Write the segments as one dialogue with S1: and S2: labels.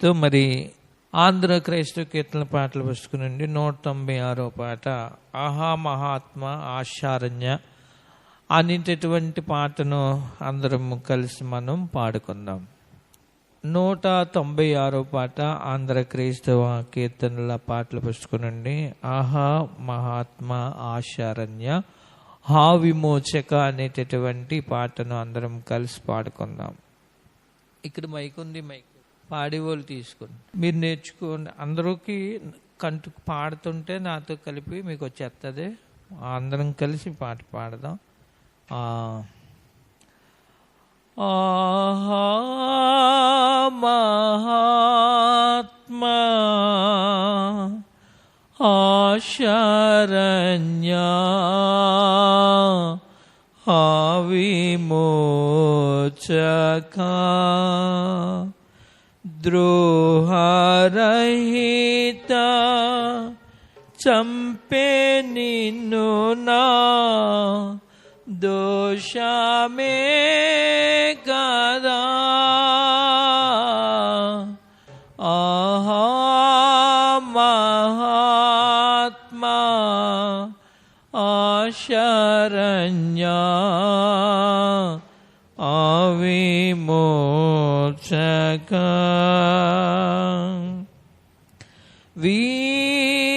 S1: మీతో మరి ఆంధ్ర క్రైస్తవ కీర్తన పాటలు పుస్తకం 196 పాట ఆహా మహాత్మ ఆశారణ్య అనేటటువంటి పాటను అందరం కలిసి మనం పాడుకుందాం. 196 పాట ఆంధ్ర క్రైస్తవ కీర్తనల పాటలు పుస్తకం ఆహా మహాత్మ ఆశారణ్య హా విమోచక అనేటటువంటి పాటను అందరం కలిసి పాడుకుందాం. ఇక్కడ మైక్ ఉంది, మైక్ పాడేవాళ్ళు తీసుకోండి, మీరు నేర్చుకోండి. అందరికి పాడుతుంటే నాతో కలిపి మీకు వచ్చేస్తుంది. అందరం కలిసి పాట పాడదాం. ఆహా మహాత్మా ఆశారణ్య విమోచకా ద్రోహరహిత చంపే నిన్ను నా దోషమే కదా. ఆహా మహాత్మా ఆశారణ్య విమోచకా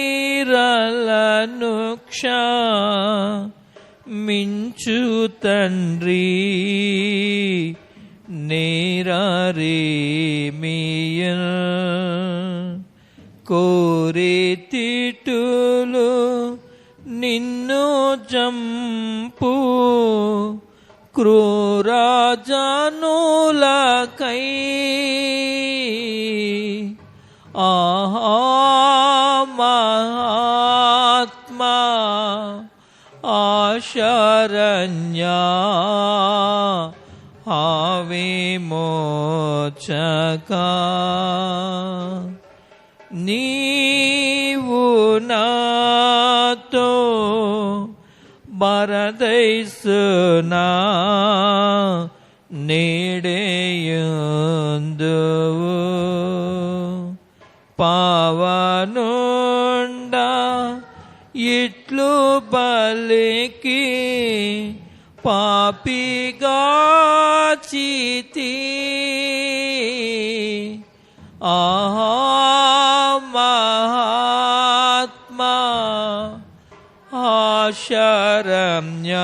S1: వీరలను క్షమించు తండ్రి నేరరేమియల్ కోరే తిట్టులు నిన్ను చంపు క్రూరజనులకై. ఆహా మహాత్మా ఆశారణ్య విమోచకా నీవు నాతో బరదైసునా నేడేయుందువు పావనుండా ఇట్లు బలికి పాపిగాచితి. ఆహా మహాత్మా ఆశారణ్య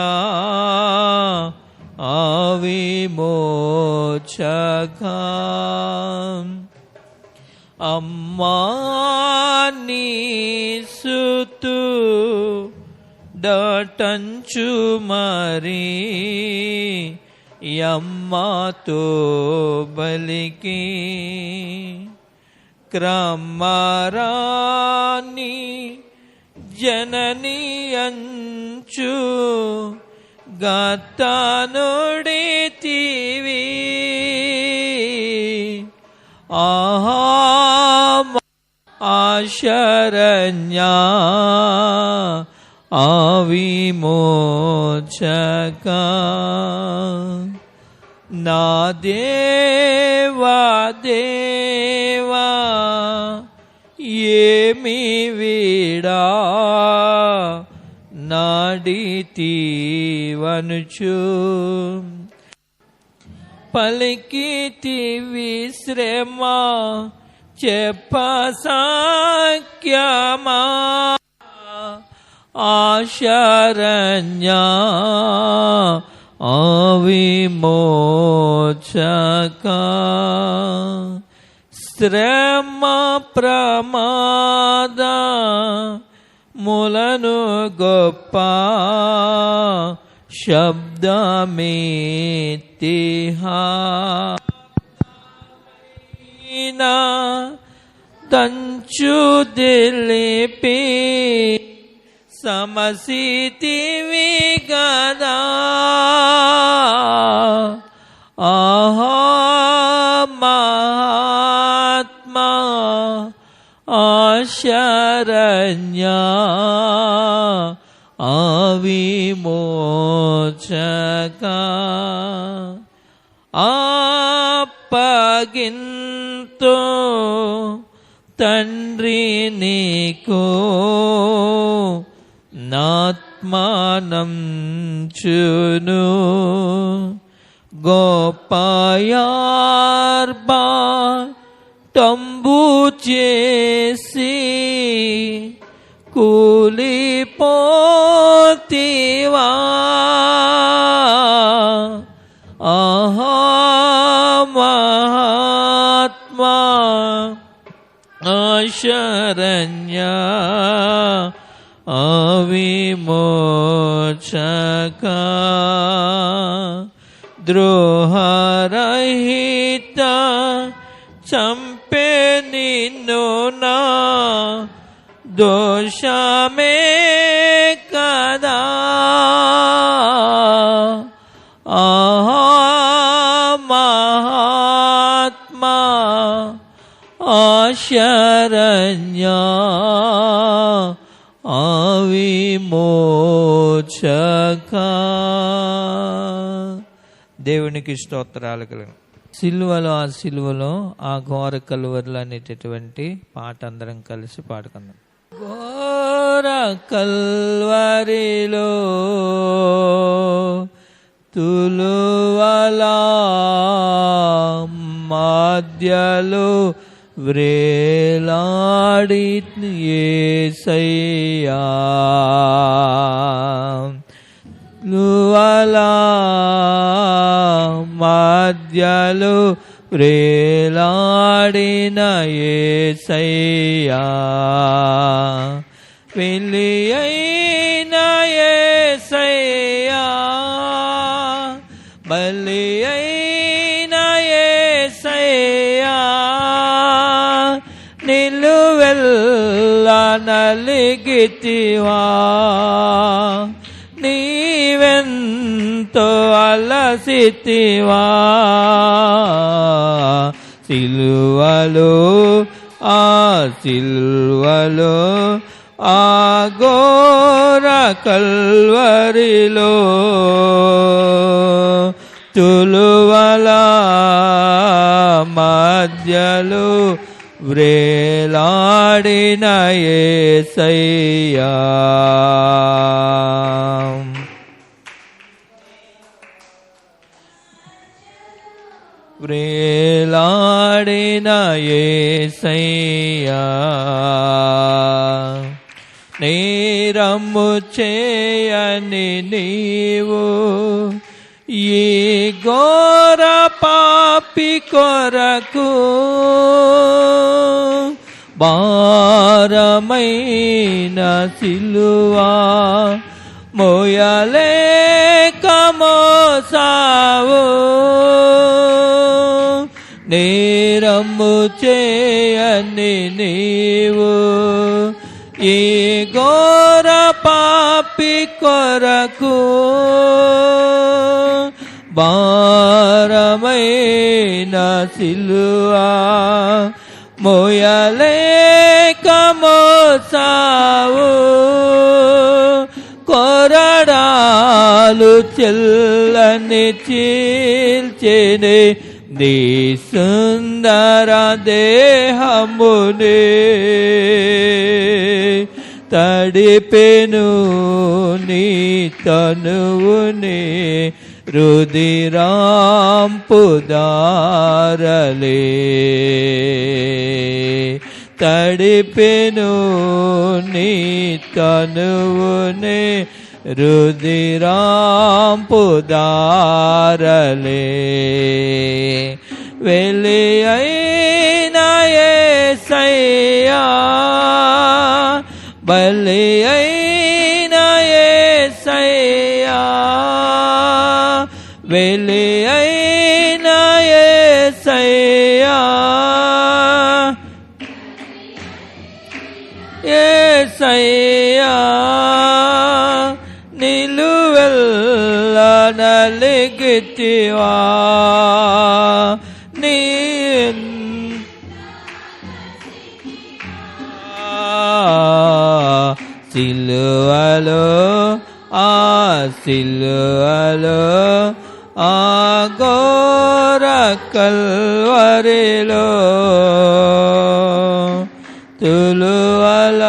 S1: విమోచకా అమ్మా నీ సుతు డటంచు మరి యమ్మతో బలికి క్రమరాని జనని అంచు గతనుడితివి. ఆహా ఆశారణ్య విమోచకా నా దేవా దేవా ఏమి వీడా నాడితివనుచు పలికితివి శ్రమ చెప్పసాఖ్యమా. ఆశారణ్య విమోచకా శ్రమ ప్రమాద ములను గొప్ప శబ్దమేతిహా తంచు దిలిపి సమసితివి గదా. ఆహా మహాత్మా ఆశారణ్య విమోచకా అప్పగింత ఎంతో తండ్రి నీకు నాత్మానం చును గొప్పయార్భాటంబు చేసి కూలిపోతివా ఆహా మహాత్మా శరణ్య అవిమోచక ద్రోహరహిత చంపే నిన్ను నా దోషమే కదా ఆహా మహాత్మా శరణ్య అవిమోచక. దేవునికి స్తోత్రాలు కలుగును. సిలువలో ఆ ఘోర కలువరులు అనేటటువంటి పాట అందరం కలిసి పాడుకుందాం. ఘోర కల్వరిలో తులువలా మధ్యలో వ్రేలాడి యేసయ్యా తులువలా మధ్యలో వ్రేలాడిన యేసయ్యా పెళ్ళి అయిన యేసయ్యా బలి అయిన యేసయ్యా నిలువెల్ల నలిగితివా నీవెంతో అలసితివా సిలువలో ఆ సిలువలో ఆ ఘోర కల్వరిలో తులువల మధ్యలో వ్రేలాడిన యేసయ్యా వ్రేలాడిన యేసయ్యా నేరము చేయని నీవు ఈ ఘోర పాపి కొరకు భారమైన సిలువా మోయలేక మోసావు నేరము చేయని నీవు ఈ ఘోర పాపి కొరకు భారమైన సిలువా మోయలేక మోసావు కొరడాలు చెల్లని చీల్చెనే నీ సుందర దేహమునే తడిపెను నీ తనువునే రుదిరాంపు దారలే తడిపెను నీ తనువునే రుదిరాంపు దారలే వెలి అయిన యేసయ్యా బలి అయిన యేసయ్యా వెలి అయిన యేసయ్యా యేసయ్యా నిలువెల్ల నలిగితివా నీ సిలువలో ఆ సిలువలో ఆ ఘోర కల్వరిలో తులువల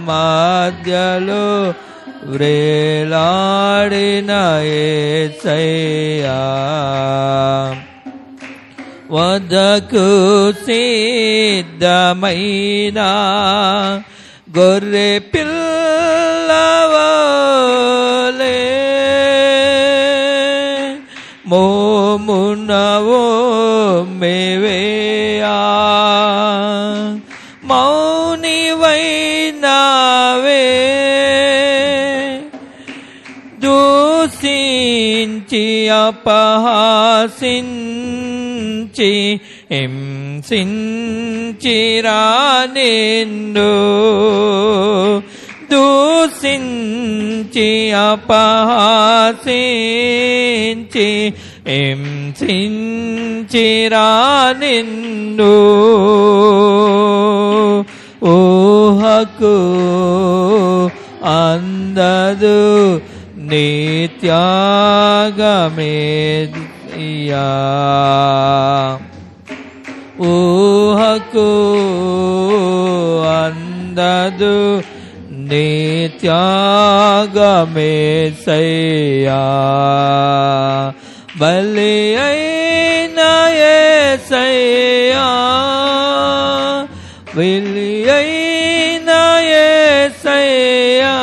S1: మధ్యలో వ్రేలాడిన యేసయ్యా వద్దకు సిద్ధమైన గొర్రె పిల్లవలే మోమునవో మేవేయా మౌనివైనావే దూషించి అపహాసించి హింసించిరా నిన్ను దూషించి అపహాసించి హింసించిరా నిన్ను ఊహకు అందదు నీ త్యాగమేయ్యా ఊహకు అందదు నీ త్యాగమేసయ్యా బలి అయిన యేసయ్యా బలి అయిన యేసయ్యా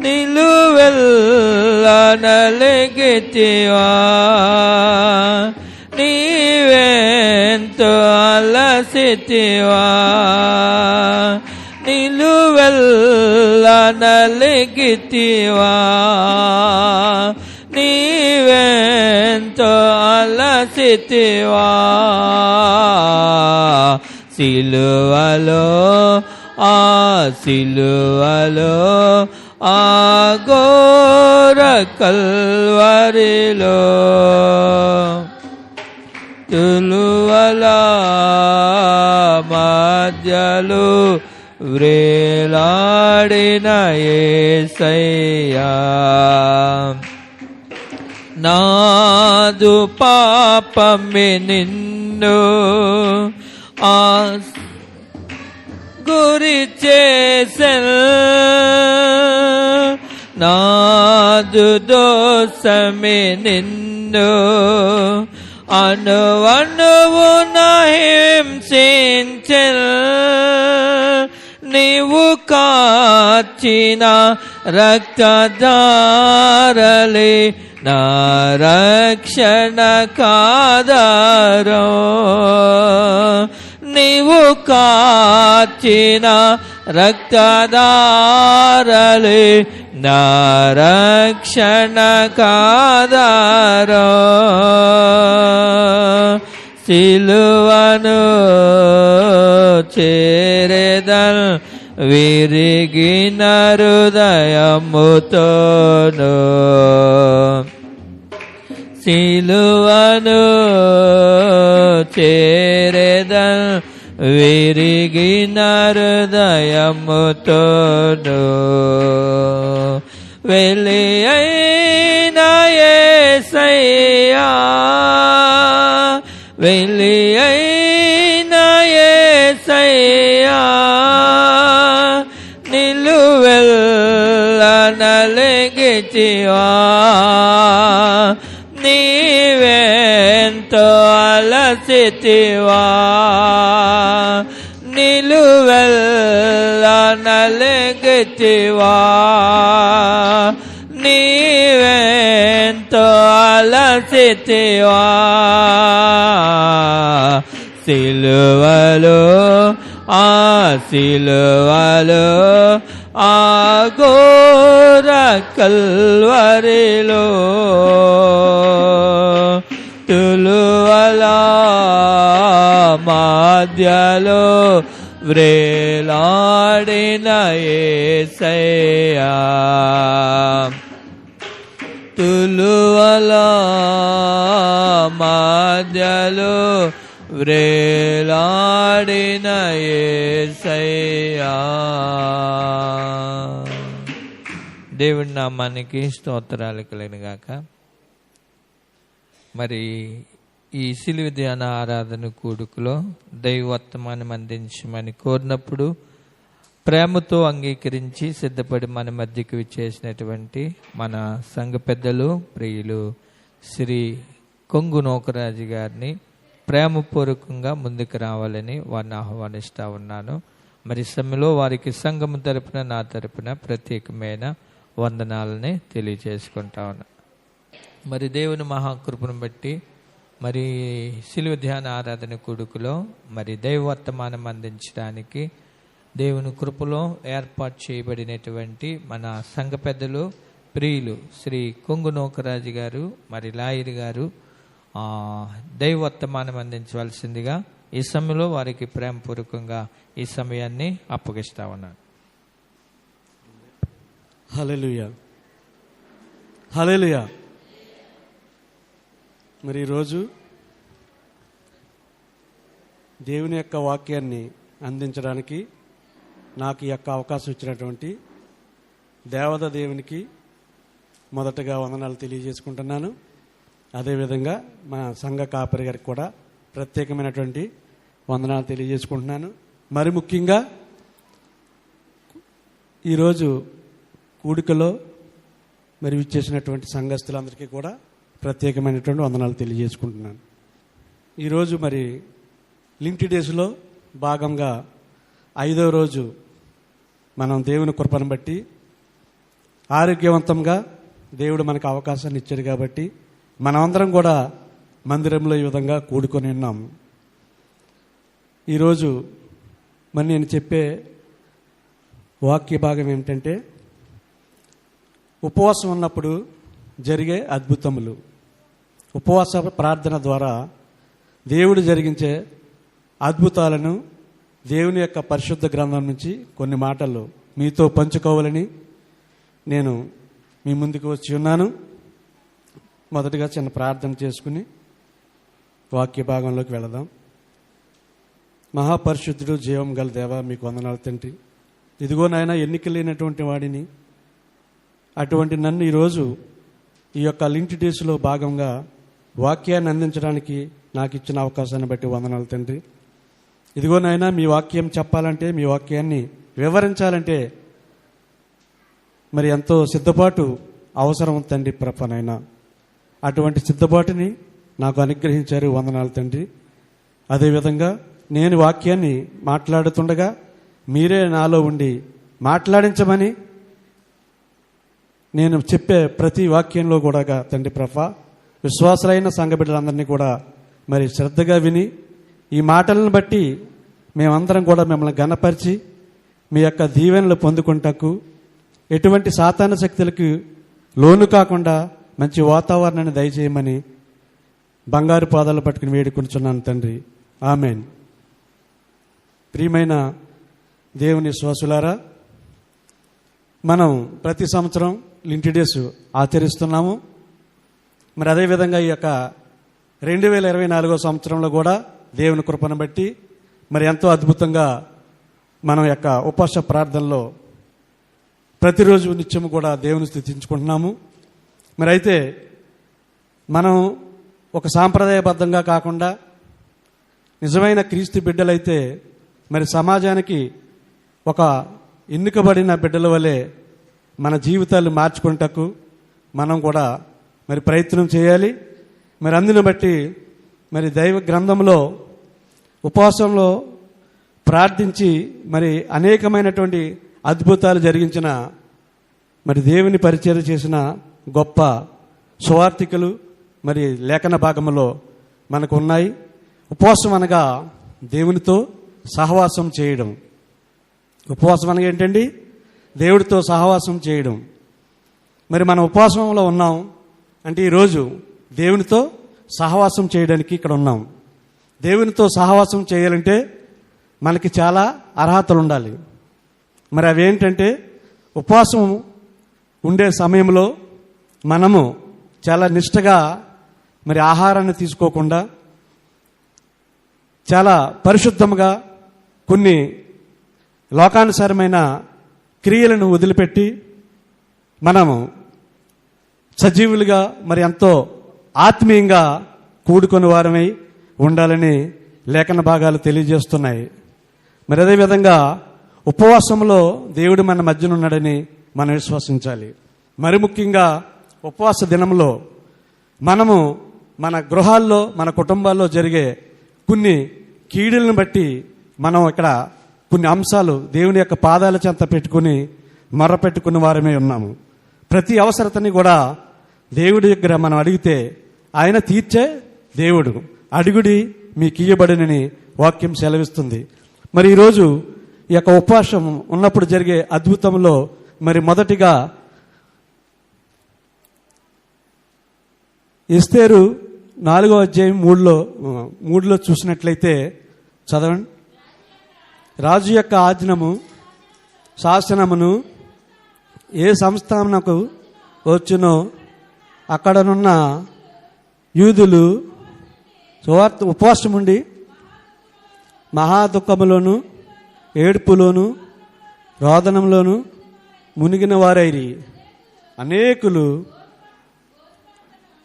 S1: నిలువెల్ల నలిగితివా నీవెంతో అలసితివా నిలువెల్ల నలిగితివా నీవెంతో అలసితివా సిలువలో ఆ సిలువలో ఆ ఘోర కల్వరిలో తులువల మధ్యలో వ్రేలాడిన యేసయ్యా నాదు పాపమే నిన్ను ఆ గురి చేసెను నాదు దోషమే నిన్ను అణువణువున హింసించెను నీవు కాచిన రక్తధారలే నా రక్షణ కాదారో నీవు కాచిన రక్తధారలే నా రక్షణ కాదారో సిలువను చేరెదన్ విరిగిన హృదయముతోను సిలువను చేరెదన్ విరిగిన హృదయముతోను వెలి అయిన యేసయ్యా వెలి అయిన యేసయ్యా నిలువెల్ల నలిగితివా నీవెంతో అలసితివా నిలువెల్ల నలిగితివా నీవెంతో అలసితివా సిలువలో ఆ సిలువలో ఆ ఘోర కల్వరిలో తులువల మధ్యలో వ్రేలాడిన యేసయ్యా తులువల మధ్యలో వ్రేలాడిన యేసయ్యా. దేవుని నామానికి స్తోత్రాలు కలుగును గాక. మరి ఈ శిలువ ధ్యాన ఆరాధన కూడుకులో దైవవర్తమానం అందించమని కోరినప్పుడు ప్రేమతో అంగీకరించి సిద్ధపడి మన మధ్యకు విచ్చేసినటువంటి మన సంఘ పెద్దలు ప్రియులు శ్రీ కొంగు నోకరాజు గారిని ప్రేమపూర్వకంగా ముందుకు రావాలని వారిని ఆహ్వానిస్తూ ఉన్నాను. మరి సమయంలో వారికి సంఘము తరపున నా తరపున ప్రత్యేకమైన వందనాలని తెలియజేసుకుంటా ఉన్నా. మరి దేవుని మహాకృపను బట్టి మరి శిలువ ధ్యాన ఆరాధన కొడుకులో మరి దైవవర్తమానం అందించడానికి దేవుని కృపలో ఏర్పాటు చేయబడినటువంటి మన సంఘ పెద్దలు ప్రియులు శ్రీ కొంగు నోకరాజు గారు మరి లాయర్ గారు దైవవర్తమానం అందించవలసిందిగా ఈ సమయంలో వారికి ప్రేమపూర్వకంగా ఈ సమయాన్ని అప్పగిస్తా ఉన్నాను.
S2: హల్లెలూయా, హల్లెలూయా. మరి ఈరోజు దేవుని యొక్క వాక్యాన్ని అందించడానికి నాకు ఈ యొక్క అవకాశం ఇచ్చినటువంటి దేవత దేవునికి మొదటగా వందనాలు తెలియజేసుకుంటున్నాను. అదేవిధంగా మా సంఘ కాపరి గారికి కూడా ప్రత్యేకమైనటువంటి వందనాలు తెలియజేసుకుంటున్నాను. మరి ముఖ్యంగా ఈరోజు కూడికలో మరి విచ్చేసినటువంటి సంఘస్థులందరికీ కూడా ప్రత్యేకమైనటువంటి వందనాలు తెలియజేసుకుంటున్నాను. ఈరోజు మరి లింక్డ్ డేస్లో భాగంగా 5వ రోజు మనం దేవుని కృపను బట్టి ఆరోగ్యవంతంగా దేవుడు మనకు అవకాశాన్ని ఇచ్చాడు కాబట్టి మనమందరం కూడా మందిరంలో ఈ విధంగా కూడుకొని ఉన్నాం. ఈరోజు మరి నేను చెప్పే వాక్య భాగం ఏమిటంటే ఉపవాసం ఉన్నప్పుడు జరిగే అద్భుతములు. ఉపవాస ప్రార్థన ద్వారా దేవుడు జరిగించే అద్భుతాలను దేవుని యొక్క పరిశుద్ధ గ్రంథం నుంచి కొన్ని మాటలు మీతో పంచుకోవాలని నేను మీ ముందుకు వచ్చి ఉన్నాను. మొదటిగా చిన్న ప్రార్థన చేసుకుని వాక్య భాగంలోకి వెళదాం. మహాపరిశుద్ధుడు జీవం గల దేవ, మీకు వందనాలు తండ్రి. ఇదిగో నాయన, ఎన్నిక లేనటువంటి వాడిని, అటువంటి నన్ను ఈరోజు ఈ యొక్క లింక్డ్ డేస్లో భాగంగా వాక్యాన్ని అందించడానికి నాకు ఇచ్చిన అవకాశాన్ని బట్టి వందనాలు తండ్రి. ఇదిగో నాయన, మీ వాక్యం చెప్పాలంటే, మీ వాక్యాన్ని వివరించాలంటే మరి ఎంతో సిద్ధపాటు అవసరం తండ్రి ప్రపనైనా. అటువంటి సిద్ధపాటుని నాకు అనుగ్రహించారు, వందనాలు తండ్రి. అదేవిధంగా నేను వాక్యాన్ని మాట్లాడుతుండగా మీరే నాలో ఉండి మాట్లాడించమని నేను చెప్పే ప్రతి వాక్యంలో కూడా తండ్రి విశ్వాసులైన సంఘ బిడ్డలందరినీ కూడా మరి శ్రద్ధగా విని ఈ మాటలను బట్టి మేమందరం కూడా మిమ్మల్ని ఘనపరిచి మీ యొక్క దీవెనలు పొందుకుంటకు ఎటువంటి సాతాన శక్తులకు లోను కాకుండా మంచి వాతావరణాన్ని దయచేయమని బంగారు పాదాలు పట్టుకుని వేడుకుంటున్నాను తండ్రి. ఆమెన్. ప్రియమైన దేవుని విశ్వాసులారా, మనం ప్రతి సంవత్సరం లింక్డ్ డేస్ ఆచరిస్తున్నాము. మరి అదేవిధంగా ఈ యొక్క 2024 సంవత్సరంలో కూడా దేవుని కృపను బట్టి మరి ఎంతో అద్భుతంగా మనం యొక్క ఉపవాస ప్రార్థనలో ప్రతిరోజు నిత్యము కూడా దేవుని స్తుతించుకుంటున్నాము. మరి అయితే మనం ఒక సాంప్రదాయబద్ధంగా కాకుండా నిజమైన క్రీస్తు బిడ్డలైతే మరి సమాజానికి ఒక ఎన్నుకబడిన బిడ్డల వలె మన జీవితాలు మార్చుకుంటకు మనం కూడా మరి ప్రయత్నం చేయాలి. మరి అందుని బట్టి మరి దైవ గ్రంథంలో ఉపవాసంలో ప్రార్థించి మరి అనేకమైనటువంటి అద్భుతాలు జరిగించిన మరి దేవుని పరిచయం చేసిన గొప్ప సువార్తికులు మరి లేఖన భాగంలో మనకు ఉన్నాయి. ఉపవాసం అనగా దేవునితో సహవాసం చేయడం. ఉపవాసం అనగా ఏంటండి? దేవుడితో సహవాసం చేయడం. మరి మనం ఉపవాసంలో ఉన్నాం అంటే ఈరోజు దేవునితో సహవాసం చేయడానికి ఇక్కడ ఉన్నాం. దేవునితో సహవాసం చేయాలంటే మనకి చాలా అర్హతలు ఉండాలి. మరి అవేంటంటే ఉపవాసం ఉండే సమయంలో మనము చాలా నిష్టగా మరి ఆహారాన్ని తీసుకోకుండా చాలా పరిశుద్ధంగా కొన్ని లోకానుసారమైన క్రియలను వదిలిపెట్టి మనము సజీవులుగా మరి ఎంతో ఆత్మీయంగా కూడుకొని వారమై ఉండాలని లేఖన భాగాలు తెలియజేస్తున్నాయి. మరి అదేవిధంగా ఉపవాసంలో దేవుడు మన మధ్యన ఉన్నాడని మనం విశ్వసించాలి. మరి ముఖ్యంగా ఉపవాస దినంలో మనము మన గృహాల్లో మన కుటుంబాల్లో జరిగే కొన్ని కీడులను బట్టి మనం ఇక్కడ కొన్ని అంశాలు దేవుని యొక్క పాదాల చెంత పెట్టుకుని మొర్ర పెట్టుకున్న వారమే ఉన్నాము. ప్రతి అవసరతని కూడా దేవుడి దగ్గర మనం అడిగితే ఆయన తీర్చే దేవుడు. అడుగుడి మీకు ఇయ్యబడినని వాక్యం సెలవిస్తుంది. మరి ఈరోజు ఈ యొక్క ఉపవాసం ఉన్నప్పుడు జరిగే అద్భుతంలో మరి మొదటిగా ఎస్తేరు 4వ అధ్యాయం 3లో చూసినట్లయితే చదవండి. రాజు యొక్క ఆజ్ఞము శాసనమును ఏ సంస్థానకు వచ్చునో అక్కడనున్న యూదులు ఉపవాసం ఉండి మహాదుఃఖములోను ఏడుపులోను రోదనంలోను మునిగిన వారైరి. అనేకులు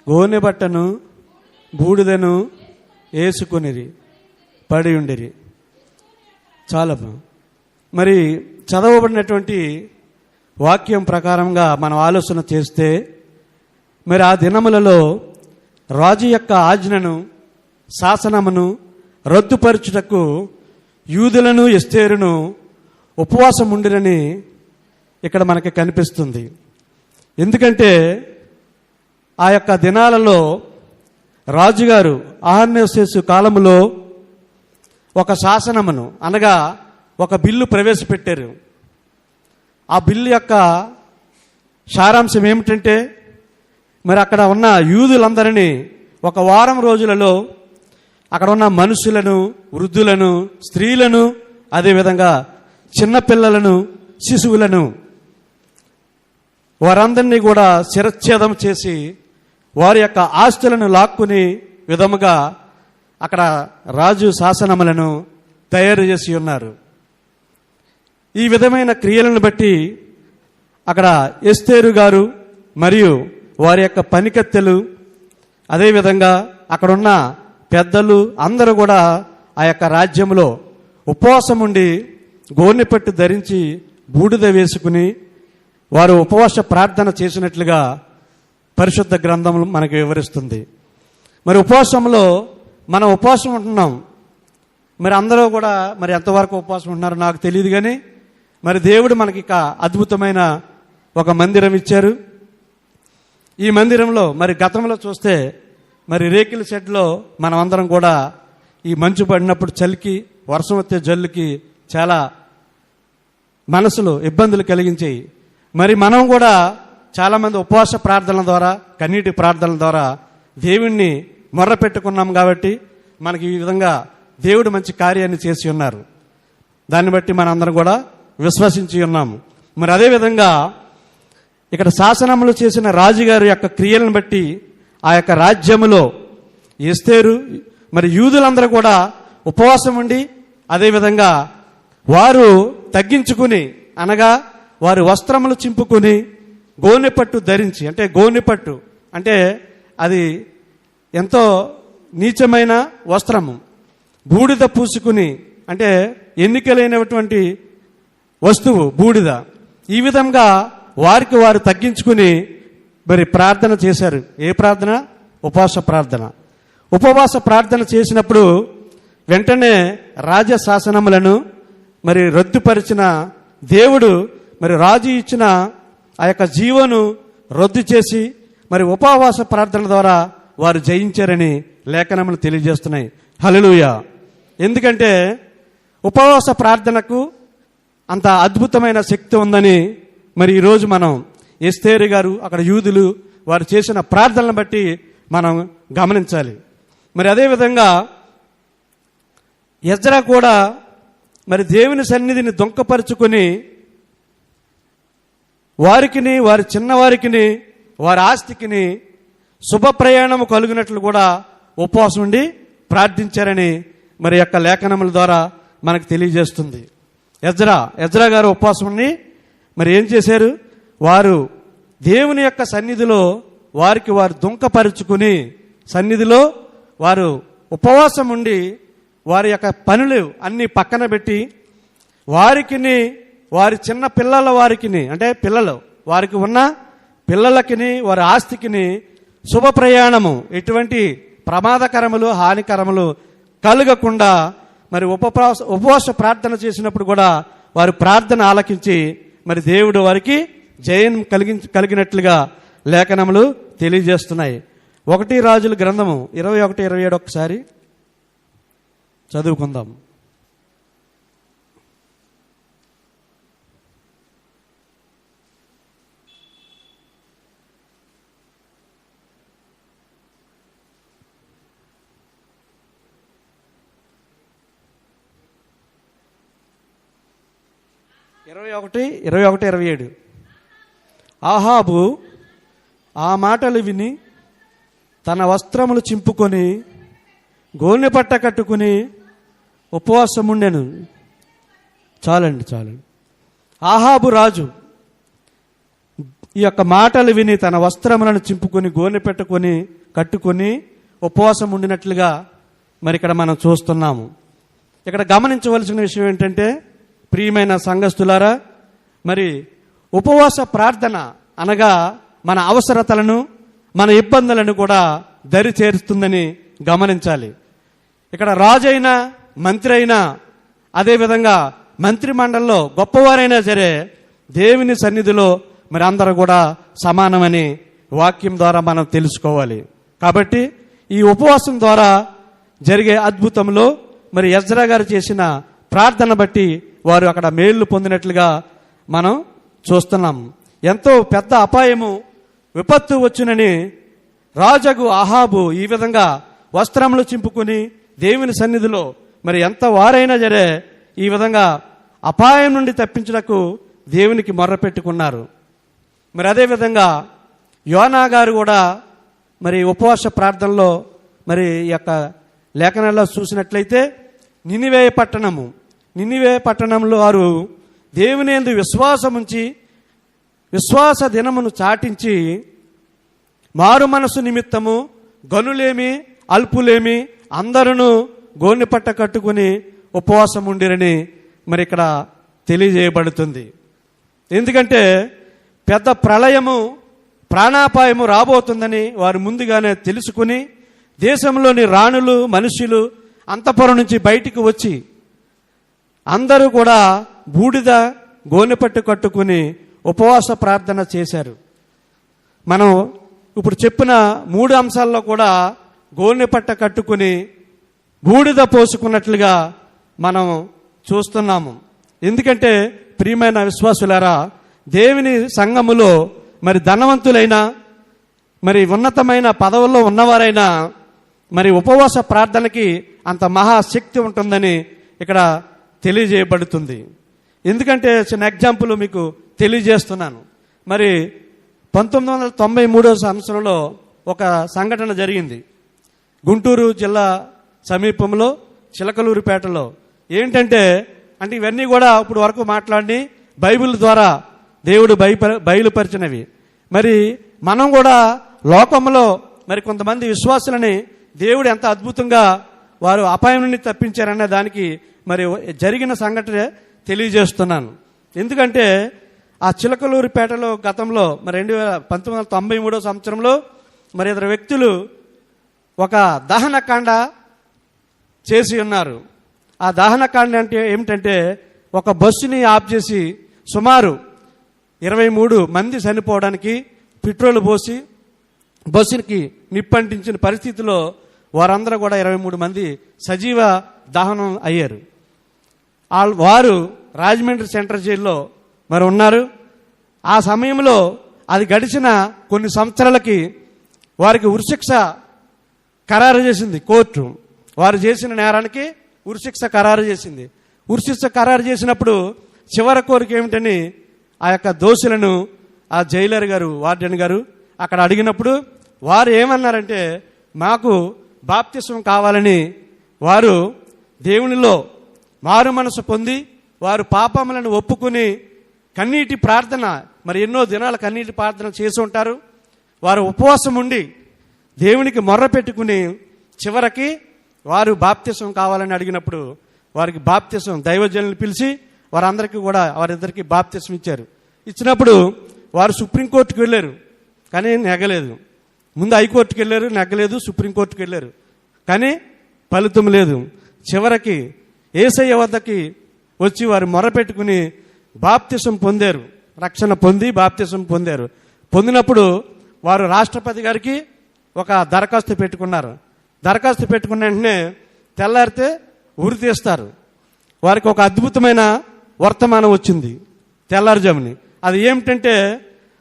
S2: గోనె బట్టను బూడిదను వేసుకునిరి పడి ఉండిరి. చాలా మరి చదవబడినటువంటి వాక్యం ప్రకారంగా మనం ఆలోచన చేస్తే మరి ఆ దినములలో రాజు యొక్క ఆజ్ఞను శాసనమును రద్దుపరచుటకు యూదులను ఎస్తేరును ఉపవాసం ఉండిరని ఇక్కడ మనకి కనిపిస్తుంది. ఎందుకంటే ఆ యొక్క దినాలలో రాజుగారు అహర్నిశేషు కాలములో ఒక శాసనమును అనగా ఒక బిల్లు ప్రవేశపెట్టారు. ఆ బిల్లు యొక్క సారాంశం ఏమిటంటే మరి అక్కడ ఉన్న యూదులందరినీ ఒక వారం రోజులలో అక్కడ ఉన్న మనుషులను, వృద్ధులను, స్త్రీలను, అదేవిధంగా చిన్నపిల్లలను, శిశువులను వారందరినీ కూడా శిరచ్ఛేదం చేసి వారి యొక్క ఆస్తులను లాక్కుని విధముగా అక్కడ రాజు శాసనములను తయారు చేసి ఉన్నారు. ఈ విధమైన క్రియలను బట్టి అక్కడ ఎస్తేరు గారు మరియు వారి యొక్క పనికత్తెలు, అదేవిధంగా అక్కడున్న పెద్దలు అందరూ కూడా ఆ యొక్క రాజ్యంలో ఉపవాసం ఉండి గోనెపట్టు ధరించి బూడిద వేసుకుని వారు ఉపవాస ప్రార్థన చేసినట్లుగా పరిశుద్ధ గ్రంథం మనకు వివరిస్తుంది. మరి ఉపవాసంలో మనం ఉపవాసం ఉంటున్నాం. మరి అందరూ కూడా మరి ఎంతవరకు ఉపవాసం ఉంటున్నారో నాకు తెలియదు, కానీ మరి దేవుడు మనకి ఇక అద్భుతమైన ఒక మందిరం ఇచ్చారు. ఈ మందిరంలో మరి గతంలో చూస్తే మరి రేకుల షెడ్లో మనం అందరం కూడా ఈ మంచు పడినప్పుడు చలికి, వర్షం వచ్చే జల్లుకి చాలా మనసులో ఇబ్బందులు కలిగించాయి. మరి మనం కూడా చాలామంది ఉపవాస ప్రార్థనల ద్వారా, కన్నీటి ప్రార్థనల ద్వారా దేవుణ్ణి మొర్ర పెట్టుకున్నాం కాబట్టి మనకి ఈ విధంగా దేవుడు మంచి కార్యాన్ని చేసి ఉన్నారు. దాన్ని బట్టి మనందరం కూడా విశ్వసించి ఉన్నాము. మరి అదేవిధంగా ఇక్కడ శాసనములు చేసిన రాజుగారి యొక్క క్రియలను బట్టి ఆ యొక్క రాజ్యములో ఎస్తేరు మరి యూదులందరూ కూడా ఉపవాసం ఉండి అదేవిధంగా వారు తగ్గించుకుని అనగా వారి వస్త్రములు చింపుకుని గోనెపట్టు ధరించి, అంటే గోనెపట్టు అంటే అది ఎంతో నీచమైన వస్త్రము, బూడిద పూసుకుని అంటే ఎన్నికలైనటువంటి వస్తువు బూడిద. ఈ విధంగా వారికి వారు తగ్గించుకుని మరి ప్రార్థన చేశారు. ఏ ప్రార్థన? ఉపవాస ప్రార్థన. ఉపవాస ప్రార్థన చేసినప్పుడు వెంటనే రాజశాసనములను మరి రద్దుపరిచిన దేవుడు మరి రాజు ఇచ్చిన ఆ యొక్క జీవోను రద్దు చేసి మరి ఉపవాస ప్రార్థన ద్వారా వారు జయించారని లేఖనములు తెలియజేస్తున్నాయి. హల్లెలూయా. ఎందుకంటే ఉపవాస ప్రార్థనకు అంత అద్భుతమైన శక్తి ఉందని మరి ఈరోజు మనం ఎస్తేరు గారు అక్కడ యూదులు వారు చేసిన ప్రార్థనలను బట్టి మనం గమనించాలి. మరి అదేవిధంగా ఎజ్రా కూడా మరి దేవుని సన్నిధిని దొంకపరుచుకొని వారికిని, వారి చిన్నవారికిని, వారి ఆస్తికిని శుభ ప్రయాణము కలుగునట్లు కూడా ఉపవాసం ఉండి ప్రార్థించారని మరి యొక్క లేఖనముల ద్వారా మనకు తెలియజేస్తుంది. ఎజ్రా గారు ఉపవాసం ఉండి మరి ఏం చేశారు? వారు దేవుని యొక్క సన్నిధిలో వారికి వారు దుంకపరుచుకుని సన్నిధిలో వారు ఉపవాసం ఉండి వారి యొక్క పనులు అన్ని పక్కన పెట్టి వారికిని వారి చిన్న పిల్లల వారికిని అంటే పిల్లలు వారికి ఉన్న పిల్లలకిని వారి ఆస్తికిని శుభ ప్రయాణము ఎటువంటి ప్రమాదకరములు హానికరములు కలగకుండా మరి ఉపవాస ప్రార్థన చేసినప్పుడు కూడా వారి ప్రార్థన ఆలకించి మరి దేవుడు వారికి జయం కలిగినట్లుగా లేఖనములు తెలియజేస్తున్నాయి. 1 రాజుల గ్రంథము 21-27 ఒకసారి చదువుకుందాం. ఇరవై ఒకటి 27. ఆహాబు ఆ మాటలు విని తన వస్త్రములు చింపుకొని గోనెపట్ట కట్టుకుని ఉపవాసం ఉండెను. చాలండి. ఆహాబు రాజు ఈ యొక్క మాటలు విని తన వస్త్రములను చింపుకొని గోనె పెట్టుకొని కట్టుకొని ఉపవాసం ఉండినట్లుగా మరి ఇక్కడ మనం చూస్తున్నాము. ఇక్కడ గమనించవలసిన విషయం ఏంటంటే, ప్రియమైన సంఘస్థులారా, మరి ఉపవాస ప్రార్థన అనగా మన అవసరతలను మన ఇబ్బందులను కూడా దరి చేరుస్తుందని గమనించాలి. ఇక్కడ రాజు అయినా మంత్రి అయినా అదేవిధంగా మంత్రి మండలిలో గొప్పవారైనా సరే దేవుని సన్నిధిలో మరి అందరూ కూడా సమానమని వాక్యం ద్వారా మనం తెలుసుకోవాలి. కాబట్టి ఈ ఉపవాసం ద్వారా జరిగే అద్భుతంలో మరి ఎజ్రా గారు చేసిన ప్రార్థన బట్టి వారు అక్కడ మేళ్లు పొందినట్లుగా మనం చూస్తున్నాం. ఎంతో పెద్ద అపాయము విపత్తు వచ్చునని రాజగు ఆహాబు ఈ విధంగా వస్త్రములు చింపుకుని దేవుని సన్నిధిలో మరి ఎంత వారైనా సరే ఈ విధంగా అపాయం నుండి తప్పించుటకు దేవునికి మొర్రపెట్టుకున్నారు. మరి అదేవిధంగా యోనా గారు కూడా మరి ఉపవాస ప్రార్థనలో మరి ఈ యొక్క లేఖనాల్లో చూసినట్లయితే నినివే పట్టణంలో వారు దేవుని యందు విశ్వాసం ఉంచి విశ్వాస దినమును చాటించి మారు మనసు నిమిత్తము గనులేమి అల్పులేమి అందరూ గోనెపట్ట కట్టుకుని ఉపవాసం ఉండిరని మరి ఇక్కడ తెలియజేయబడుతుంది. ఎందుకంటే పెద్ద ప్రళయము ప్రాణాపాయము రాబోతుందని వారు ముందుగానే తెలుసుకుని దేశంలోని రాణులు మనుషులు అంతఃపురం నుంచి బయటికి వచ్చి అందరూ కూడా బూడిద గోనెపట్టు కట్టుకుని ఉపవాస ప్రార్థన చేశారు. మనం ఇప్పుడు చెప్పిన 3 అంశాల్లో కూడా గోనెపట్ట కట్టుకుని బూడిద పోసుకున్నట్లుగా మనం చూస్తున్నాము. ఎందుకంటే ప్రియమైన విశ్వాసులారా, దేవుని సంఘములో మరి ధనవంతులైనా మరి ఉన్నతమైన పదవుల్లో ఉన్నవారైనా మరి ఉపవాస ప్రార్థనకి అంత మహాశక్తి ఉంటుందని ఇక్కడ తెలియజేయబడుతుంది. ఎందుకంటే చిన్న ఎగ్జాంపుల్ మీకు తెలియజేస్తున్నాను. మరి 1993 సంవత్సరంలో ఒక సంఘటన జరిగింది. గుంటూరు జిల్లా సమీపంలో చిలకలూరిపేటలో. ఏంటంటే ఇవన్నీ కూడా ఇప్పుడు వరకు మాట్లాడి బైబిల్ ద్వారా దేవుడు బయలుపరిచినవి. మరి మనం కూడా లోకంలో మరి కొంతమంది విశ్వాసులని దేవుడు ఎంత అద్భుతంగా వారు అపాయం నుండి తప్పించారనే దానికి మరి జరిగిన సంఘటన తెలియజేస్తున్నాను. ఎందుకంటే ఆ చిలకలూరిపేటలో గతంలో మరి 1993 సంవత్సరంలో మరి 2 వ్యక్తులు ఒక దహనకాండ చేసి ఉన్నారు. ఆ దహనకాండ అంటే ఏమిటంటే ఒక బస్సుని ఆఫ్ చేసి సుమారు 23 మంది చనిపోవడానికి పెట్రోల్ పోసి బస్సుకి నిప్పంటించిన పరిస్థితిలో వారందరూ కూడా 23 మంది సజీవ దహనం అయ్యారు. వారు రాజమండ్రి సెంట్రల్ జైల్లో మరి ఉన్నారు. ఆ సమయంలో అది గడిచిన కొన్ని సంవత్సరాలకి వారికి ఉరిశిక్ష ఖరారు చేసింది కోర్టు. వారు చేసిన నేరానికి ఉరిశిక్ష ఖరారు చేసింది. ఉరిశిక్ష ఖరారు చేసినప్పుడు చివరి కోరిక ఏమిటని ఆ యొక్క దోషులను ఆ జైలర్ గారు వార్డెన్ గారు అక్కడ అడిగినప్పుడు వారు ఏమన్నారంటే, మాకు బాప్తిస్మం కావాలని వారు దేవునిలో మారు మనసు పొంది వారు పాపములను ఒప్పుకుని కన్నీటి ప్రార్థన మరి ఎన్నో దినాల కన్నీటి ప్రార్థన చేసి ఉంటారు. వారు ఉపవాసం ఉండి దేవునికి మొర్ర పెట్టుకుని చివరికి వారు బాప్తిసం కావాలని అడిగినప్పుడు వారికి బాప్తిసం దైవజనులు పిలిచి వారందరికీ కూడా వారిద్దరికి బాప్తిసం ఇచ్చారు. ఇచ్చినప్పుడు వారు సుప్రీంకోర్టుకు వెళ్ళారు, కానీ నెగ్గలేదు. ముందు హైకోర్టుకు వెళ్ళారు, నెగ్గలేదు. సుప్రీంకోర్టుకు వెళ్ళారు, కానీ ఫలితం లేదు. చివరికి యేసయ్య వద్దకి వచ్చి వారు మొరపెట్టుకుని బాప్తిసం పొందారు. రక్షణ పొంది బాప్తిసం పొందారు. పొందినప్పుడు వారు రాష్ట్రపతి గారికి ఒక దరఖాస్తు పెట్టుకున్నారు. దరఖాస్తు పెట్టుకున్న వెంటనే తెల్లారితే ఉరి తీస్తారు. వారికి ఒక అద్భుతమైన వర్తమానం వచ్చింది తెల్లారుజాముని. అది ఏమిటంటే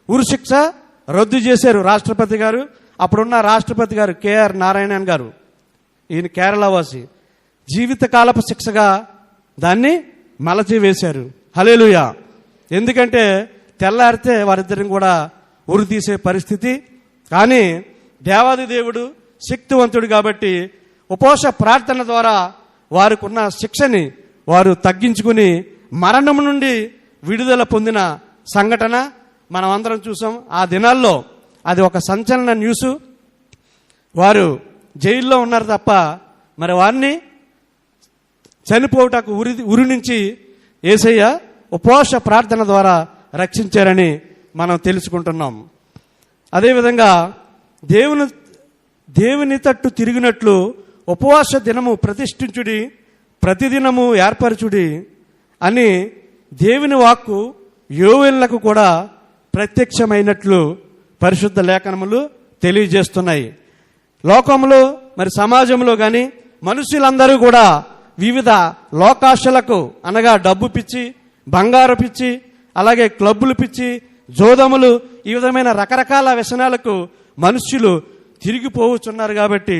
S2: ఉరి శిక్ష రద్దు చేశారు రాష్ట్రపతి గారు. అప్పుడున్న రాష్ట్రపతి గారు కేఆర్ నారాయణన్ గారు, ఈయన కేరళవాసి, జీవితకాలపు శిక్షగా దాన్ని మలచి వేశారు. హల్లెలూయా. ఎందుకంటే తెల్లారితే వారిద్దరిని కూడా ఉరి తీసే పరిస్థితి. కానీ దేవాది దేవుడు శక్తివంతుడు కాబట్టి ఉపవాస ప్రార్థన ద్వారా వారికి ఉన్న శిక్షని వారు తగ్గించుకుని మరణం నుండి విడుదల పొందిన సంఘటన మనం అందరం చూసాం. ఆ దినాల్లో అది ఒక సంచలన న్యూస్. వారు జైల్లో ఉన్నారు తప్ప మరి వారిని చనిపోవుటకు ఉరి నుంచి యేసయ్య ఉపవాస ప్రార్థన ద్వారా రక్షించారని మనం తెలుసుకుంటున్నాం. అదేవిధంగా దేవుని తట్టు తిరిగినట్లు ఉపవాస దినము ప్రతిష్ఠించుడి, ప్రతిదినము ఏర్పరచుడి అని దేవుని వాక్కు యోవేలులకు కూడా ప్రత్యక్షమైనట్లు పరిశుద్ధ లేఖనములు తెలియజేస్తున్నాయి. లోకంలో మరి సమాజంలో కానీ మనుషులందరూ కూడా వివిధ లోకాశలకు అనగా డబ్బు పిచ్చి, బంగారు పిచ్చి, అలాగే క్లబ్బులు పిచ్చి, జోదములు, ఈ విధమైన రకరకాల వ్యసనాలకు మనుష్యులు తిరిగిపోవచ్చున్నారు. కాబట్టి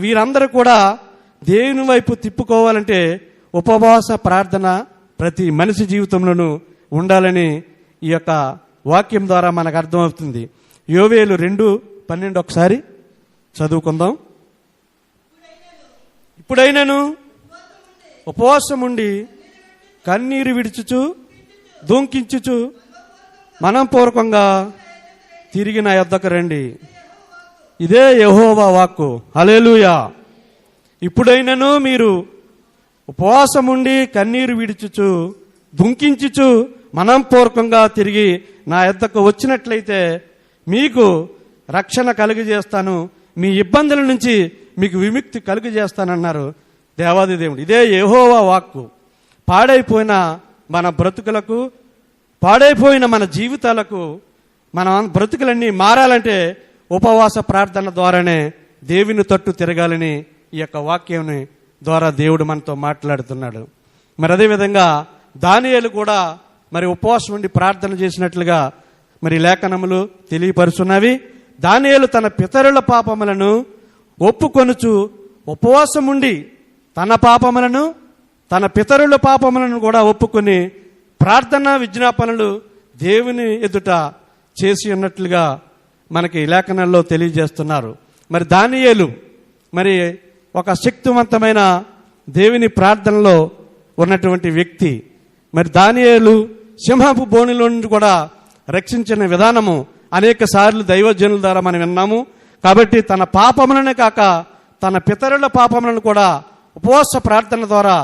S2: వీరందరూ కూడా దేవుని వైపు తిప్పుకోవాలంటే ఉపవాస ప్రార్థన ప్రతి మనిషి జీవితంలోనూ ఉండాలని ఈ యొక్క వాక్యం ద్వారా మనకు అర్థమవుతుంది. యోవేలు 2:12 ఒకసారి చదువుకుందాం. ఇప్పుడైనను ఉపవాసం ఉండి కన్నీరు విడుచుచు దూంకించుచు మనఃపూర్వకంగా తిరిగి నా యొద్దకు రండి. ఇదే యెహోవా వాక్కు. హల్లెలూయా. ఇప్పుడైనను మీరు ఉపవాసం ఉండి కన్నీరు విడుచుచు దుంకించుచు మనఃపూర్వకంగా తిరిగి నా యొద్దకు వచ్చినట్లయితే మీకు రక్షణ కలుగజేస్తాను, మీ ఇబ్బందుల నుంచి మీకు విముక్తి కలుగజేస్తానన్నారు దేవాది దేవుడు. ఇదే యెహోవా వాక్కు. పాడైపోయిన మన బ్రతుకులకు, పాడైపోయిన మన జీవితాలకు, మన బ్రతుకులన్నీ మారాలంటే ఉపవాస ప్రార్థన ద్వారానే దేవుని తట్టు తిరగాలని ఈ యొక్క వాక్యం ద్వారా దేవుడు మనతో మాట్లాడుతున్నాడు. మరి అదేవిధంగా దానియేలు కూడా మరి ఉపవాసం ఉండి ప్రార్థన చేసినట్లుగా మరి లేఖనములు తెలియపరుచున్నవి. దానియేలు తన పితరుల పాపములను ఒప్పుకొనుచు ఉపవాసం ఉండి తన పాపములను, తన పితరుల పాపములను కూడా ఒప్పుకొని ప్రార్థనా విజ్ఞాపనలు దేవుని ఎదుట చేసి ఉన్నట్లుగా మనకి లేఖనాల్లో తెలియజేస్తున్నారు. మరి దానియేలు మరి ఒక శక్తివంతమైన దేవుని ప్రార్థనలో ఉన్నటువంటి వ్యక్తి. మరి దానియేలు సింహపు బోనులో నుండి కూడా రక్షించిన విధానము అనేక సార్లు దైవజనుల ద్వారా మనం విన్నాము. కాబట్టి తన పాపములనే కాక తన పితరుల పాపములను కూడా ఉపవాస ప్రార్థన ద్వారా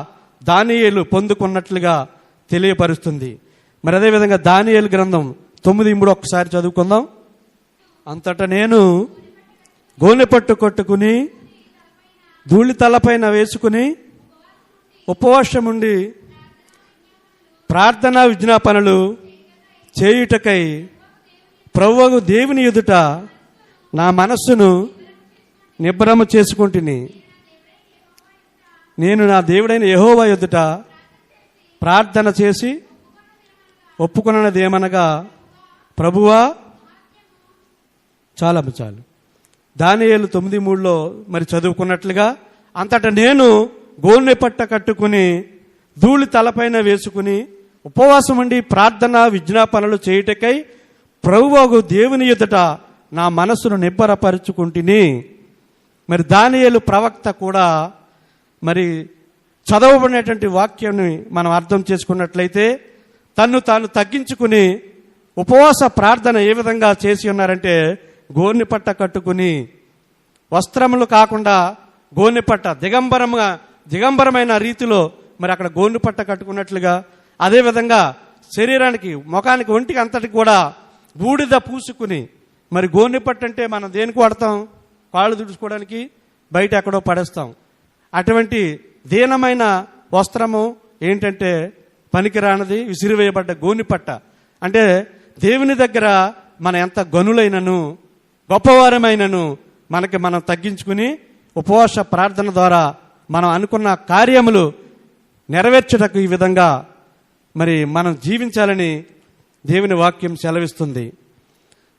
S2: దానియేలు పొందుకున్నట్లుగా తెలియపరుస్తుంది. మరి అదేవిధంగా దానియేలు గ్రంథం 9:3 ఒకసారి చదువుకుందాం. అంతటా నేను గోనె పట్టు కొట్టుకుని ధూళి తలపైన వేసుకుని ఉపవాసం ఉండి ప్రార్థనా విజ్ఞాపనలు చేయుటకై ప్రభువు దేవుని ఎదుట నా మనస్సును నిబ్బరము చేసుకుంటుని. నేను నా దేవుడైన యెహోవా ఎదుట ప్రార్థన చేసి ఒప్పుకున్నది ఏమనగా, ప్రభువా, చాలు. దానియేలు 9:3 మరి చదువుకున్నట్లుగా అంతటా నేను గోనె పట్ట కట్టుకుని ధూళి తలపైన వేసుకుని ఉపవాసం ఉండి ప్రార్థన విజ్ఞాపనలు చేయుటకై ప్రభువు దేవుని ఎదుట నా మనస్సును నిబ్బరపరుచుకుంటుని. మరి దానియేలు ప్రవక్త కూడా మరి చదవబడినటువంటి వాక్యాన్ని మనం అర్థం చేసుకున్నట్లయితే తన్ను తాను తగ్గించుకుని ఉపవాస ప్రార్థన ఏ విధంగా చేసి ఉన్నారంటే, గోనె పట్ట కట్టుకుని వస్త్రములు కాకుండా గోనెపట్ట దిగంబరమైన రీతిలో మరి అక్కడ గోనెపట్ట కట్టుకున్నట్లుగా, అదేవిధంగా శరీరానికి, ముఖానికి, ఒంటికి అంతటికి కూడా బూడిద పూసుకుని, మరి గోనెపట్ట అంటే మనం దేనికి వాడతాం? కాళ్ళు తుడుచుకోవడానికి, బయట ఎక్కడో పడేస్తాం. అటువంటి దీనమైన వస్త్రము ఏంటంటే పనికిరానిది, విసిరివేయబడ్డ గోనెపట్ట. అంటే దేవుని దగ్గర మన ఎంత గనులైనను గొప్పవారమైనను మనకి మనం తగ్గించుకుని ఉపవాస ప్రార్థన ద్వారా మనం అనుకున్న కార్యములు నెరవేర్చుటకు ఈ విధంగా మరి మనం జీవించాలని దేవుని వాక్యం సెలవిస్తుంది.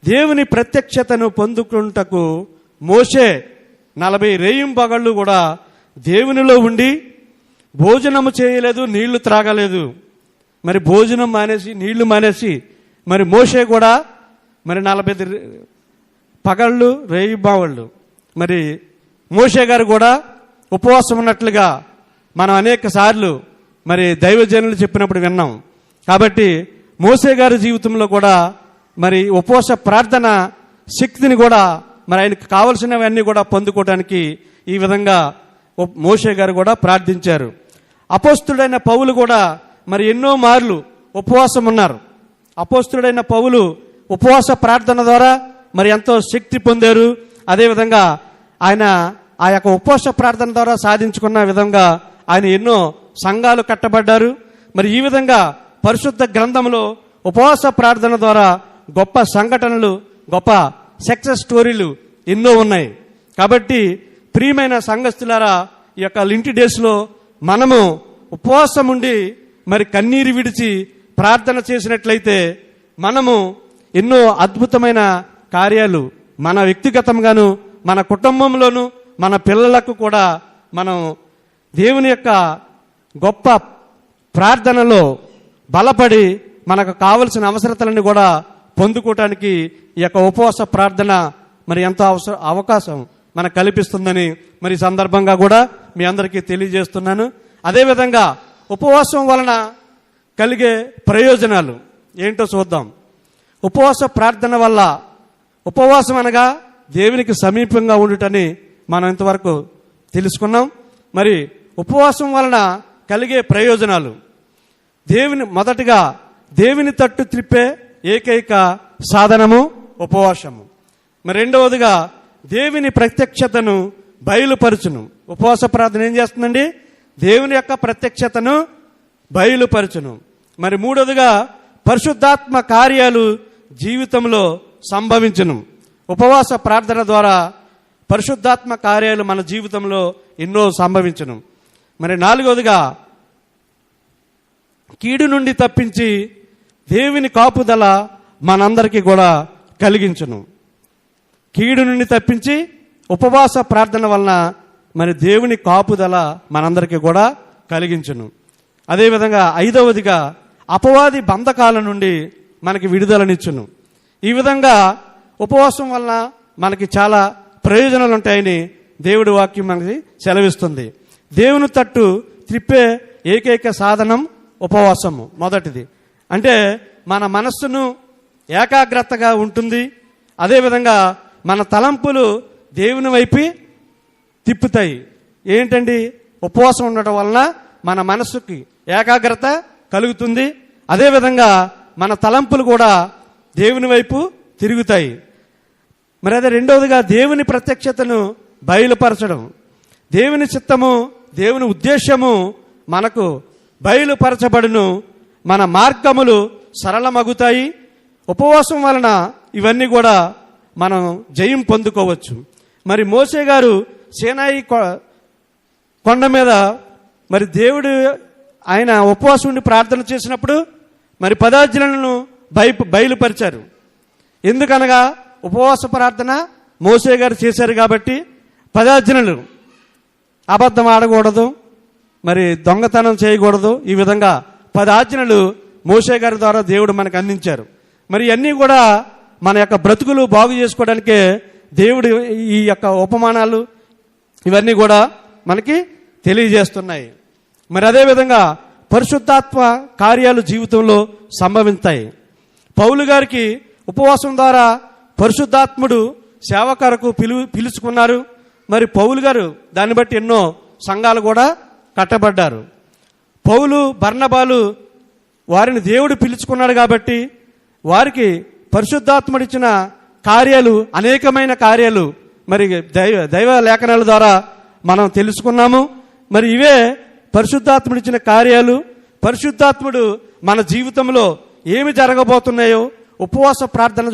S2: దేవుని ప్రత్యక్షతను పొందుకుంటకు మోషే 40 రేయింబగళ్ళు కూడా దేవునిలో ఉండి భోజనము చేయలేదు, నీళ్లు త్రాగలేదు. మరి భోజనం మానేసి, నీళ్లు మానేసి, మరి మోషే కూడా మరి 40 పగళ్ళు రేయింబగళ్ళు మరి మోషే గారు కూడా ఉపవాసం ఉన్నట్లుగా మనం అనేక సార్లు మరి దైవజనులు చెప్పినప్పుడు విన్నాం. కాబట్టి మోషే గారి జీవితంలో కూడా మరి ఉపవాస ప్రార్థన శక్తిని కూడా మరి ఆయనకు కావలసినవన్నీ కూడా పొందుకోవడానికి ఈ విధంగా మోషే గారు కూడా ప్రార్థించారు. అపోస్తుడైన పౌలు కూడా మరి ఎన్నో మార్లు ఉపవాసం ఉన్నారు. అపోస్తుడైన పౌలు ఉపవాస ప్రార్థన ద్వారా మరి ఎంతో శక్తి పొందారు. అదేవిధంగా ఆయన ఆ యొక్క ఉపవాస ప్రార్థన ద్వారా సాధించుకున్న విధంగా ఆయన ఎన్నో సంఘాలు కట్టబడ్డారు. మరి ఈ విధంగా పరిశుద్ధ గ్రంథంలో ఉపవాస ప్రార్థన ద్వారా గొప్ప సంఘటనలు, గొప్ప సక్సెస్ స్టోరీలు ఎన్నో ఉన్నాయి. కాబట్టి ప్రియమైన సంఘస్థులారా, ఈ యొక్క లింటి డేస్లో మనము ఉపవాసం ఉండి మరి కన్నీరు విడిచి ప్రార్థన చేసినట్లయితే మనము ఎన్నో అద్భుతమైన కార్యాలు మన వ్యక్తిగతంగాను, మన కుటుంబంలోను, మన పిల్లలకు కూడా మనం దేవుని యొక్క గొప్ప ప్రార్థనలో బలపడి మనకు కావలసిన అవసరతలను కూడా పొందుకోవటానికి ఈ యొక్క ఉపవాస ప్రార్థన మరి ఎంతో అవకాశం మనకు కల్పిస్తుందని మరి సందర్భంగా కూడా మీ అందరికీ తెలియజేస్తున్నాను. అదేవిధంగా ఉపవాసం వలన కలిగే ప్రయోజనాలు ఏంటో చూద్దాం. ఉపవాస ప్రార్థన వల్ల, ఉపవాసం అనగా దేవునికి సమీపంగా ఉండుటని మనం ఇంతవరకు తెలుసుకున్నాం. మరి ఉపవాసం వలన కలిగే ప్రయోజనాలు, మొదటిగా దేవుని తట్టు త్రిప్పే ఏకైక సాధనము ఉపవాసము. మరి రెండవదిగా దేవుని ప్రత్యక్షతను బయలుపరచును. ఉపవాస ప్రార్థన ఏం చేస్తుందండి? దేవుని యొక్క ప్రత్యక్షతను బయలుపరచును. మరి మూడవదిగా పరిశుద్ధాత్మ కార్యాలు జీవితంలో సంభవించును. ఉపవాస ప్రార్థన ద్వారా పరిశుద్ధాత్మ కార్యాలు మన జీవితంలో ఎన్నో సంభవించును. మరి నాలుగవదిగా కీడు నుండి తప్పించి దేవుని కాపుదల మనందరికీ కూడా కలిగించును. కీడు నుండి తప్పించి ఉపవాస ప్రార్థన వలన మరి దేవుని కాపుదల మనందరికీ కూడా కలిగించును. అదేవిధంగా ఐదవదిగా అపవాది బంధకాల నుండి మనకి విడుదలనిచ్చును. ఈ విధంగా ఉపవాసం వలన మనకి చాలా ప్రయోజనాలు ఉంటాయని దేవుడి వాక్యం మనకి సెలవిస్తుంది. దేవుని తట్టు త్రిప్పే ఏకైక సాధనం ఉపవాసము మొదటిది. అంటే మన మనస్సును ఏకాగ్రతగా ఉంటుంది. అదేవిధంగా మన తలంపులు దేవుని వైపు తిప్పుతాయి. ఏంటండి? ఉపవాసం ఉండటం వలన మన మనస్సుకి ఏకాగ్రత కలుగుతుంది. అదేవిధంగా మన తలంపులు కూడా దేవుని వైపు తిరుగుతాయి. మరి అదే రెండవదిగా దేవుని ప్రత్యక్షతను బయలుపరచడం. దేవుని చిత్తము, దేవుని ఉద్దేశము మనకు బయలుపరచబడును. మన మార్గములు సరళమగుతాయి. ఉపవాసం వలన ఇవన్నీ కూడా మనం జయం పొందుకోవచ్చు. మరి మోషే గారు సీనాయి కొండ మీద మరి దేవుడు ఆయన ఉపవాసం ఉండి ప్రార్థన చేసినప్పుడు మరి 10 ఆజ్ఞలను బయలుపరిచారు. ఎందుకనగా ఉపవాస ప్రార్థన మోషే గారు చేశారు కాబట్టి 10 ఆజ్ఞలు, అబద్ధం ఆడకూడదు, మరి దొంగతనం చేయకూడదు, ఈ విధంగా 10 ఆజ్ఞలు మోషే గారి ద్వారా దేవుడు మనకు అందించారు. మరి అన్నీ కూడా మన యొక్క బ్రతుకులు బాగు చేసుకోవడానికే దేవుడు ఈ యొక్క ఉపమానాలు ఇవన్నీ కూడా మనకి తెలియజేస్తున్నాయి. మరి అదేవిధంగా పరిశుద్ధాత్మ కార్యాలు జీవితంలో సంభవిస్తాయి. పౌలు గారికి ఉపవాసం ద్వారా పరిశుద్ధాత్ముడు సేవ కొరకు పిలుచుకున్నారు. మరి పౌలు గారు దాన్ని బట్టి ఎన్నో సంఘాలు కూడా కట్టబడ్డారు. పౌలు బర్నబాలు వారిని దేవుడు పిలుచుకున్నాడు కాబట్టి వారికి పరిశుద్ధాత్ముడిచ్చిన కార్యాలు, అనేకమైన కార్యాలు మరి దైవ లేఖనాల ద్వారా మనం తెలుసుకున్నాము. మరి ఇవే పరిశుద్ధాత్ముడిచ్చిన కార్యాలు. పరిశుద్ధాత్ముడు మన జీవితంలో ఏమి జరగబోతున్నాయో ఉపవాస ప్రార్థన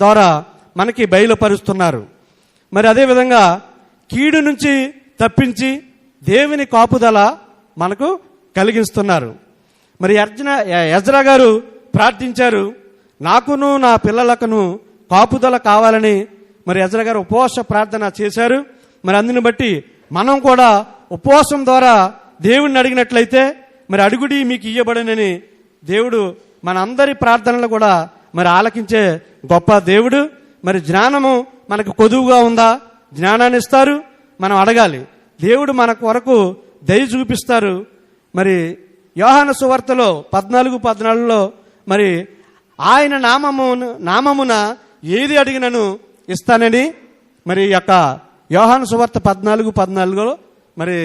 S2: ద్వారా మనకి బయలుపరుస్తున్నారు. మరి అదేవిధంగా కీడు నుంచి తప్పించి దేవుని కాపుదల మనకు కలిగిస్తున్నారు. మరి ఎజ్రా గారు ప్రార్థించారు, నాకును నా పిల్లలకును కాపుదల కావాలని. మరి ఎజ్రా గారు ఉపవాస ప్రార్థన చేశారు. మరి అందుని బట్టి మనం కూడా ఉపవాసం ద్వారా దేవుణ్ణి అడిగినట్లయితే మరి అడుగుడి మీకు ఇయ్యబడనని దేవుడు మన అందరి ప్రార్థనలు కూడా మరి ఆలకించే గొప్ప దేవుడు. మరి జ్ఞానము మనకు కొదువుగా ఉందా? జ్ఞానాన్ని ఇస్తారు, మనం అడగాలి. దేవుడు మన కొరకు దయ చూపిస్తారు. మరి యోహాను సువార్తలో 14:14 మరి ఆయన నామమున ఏది అడిగినను ఇస్తానని మరి యొక్క యోహాను సువార్త 14:14 మరి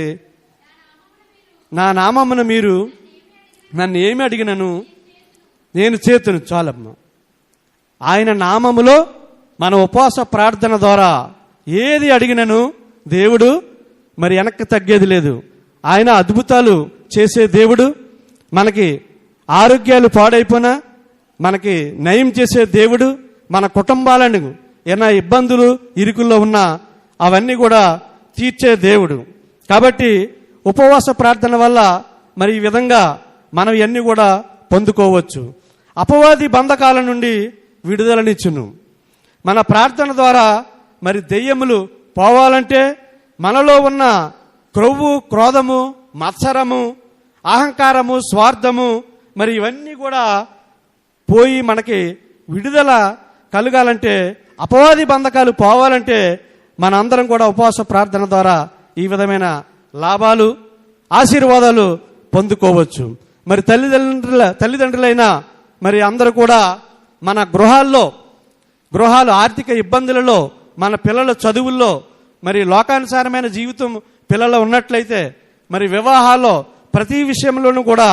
S2: నా నామమున మీరు నన్ను ఏమి అడిగినను నేను చేతును. చాలమ్మ. ఆయన నామములో మన ఉపవాస ప్రార్థన ద్వారా ఏది అడిగినను దేవుడు మరి వెనక్కి తగ్గేది లేదు. ఆయన అద్భుతాలు చేసే దేవుడు. మనకి ఆరోగ్యాలు పాడైపోయినా మనకి నయం చేసే దేవుడు. మన కుటుంబాలను ఏమైనా ఇబ్బందులు ఇరుకుల్లో ఉన్నా అవన్నీ కూడా తీర్చే దేవుడు. కాబట్టి ఉపవాస ప్రార్థన వల్ల మరి ఈ విధంగా మనం ఇవన్నీ కూడా పొందుకోవచ్చు. అపవాది బంధకాల నుండి విడుదలనిచ్చును. మన ప్రార్థన ద్వారా మరి దెయ్యములు పోవాలంటే మనలో ఉన్న క్రొవ్వు, క్రోధము, మత్సరము, అహంకారము, స్వార్థము మరి ఇవన్నీ కూడా పోయి మనకి విడుదల కలగాలంటే, అపవాది బంధకాలు పోవాలంటే మన అందరం కూడా ఉపవాస ప్రార్థన ద్వారా ఈ విధమైన లాభాలు, ఆశీర్వాదాలు పొందుకోవచ్చు. మరి తల్లిదండ్రులైన మరి అందరూ కూడా మన గృహాలు ఆర్థిక ఇబ్బందులలో, మన పిల్లల చదువుల్లో మరి లోకానుసారమైన జీవితం పిల్లలు ఉన్నట్లయితే మరి వివాహాల్లో ప్రతి విషయంలోనూ కూడా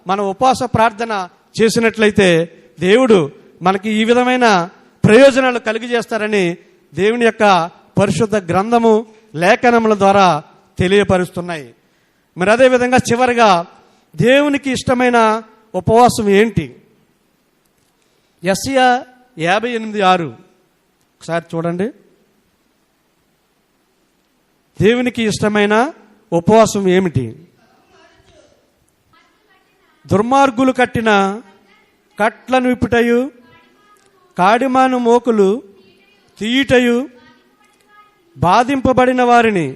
S2: మన ఉపవాస ప్రార్థన చేసినట్లయితే దేవుడు మనకి ఈ విధమైన ప్రయోజనాలు కలిగజేస్తారని దేవుని యొక్క పరిశుద్ధ గ్రంథము, లేఖనముల ద్వారా తెలియపరుస్తున్నాయి. మరి అదేవిధంగా చివరిగా దేవునికి ఇష్టమైన ఉపవాసం ఏంటి? యెషయా 58:6 ఒకసారి చూడండి. దేవునికి ఇష్టమైన ఉపవాసం ఏమిటి? దుర్మార్గులు కట్టిన కట్లను విప్పుటయు, కాడిమాను మోకులు తీయుటయు, బాధింపబడిన వారిని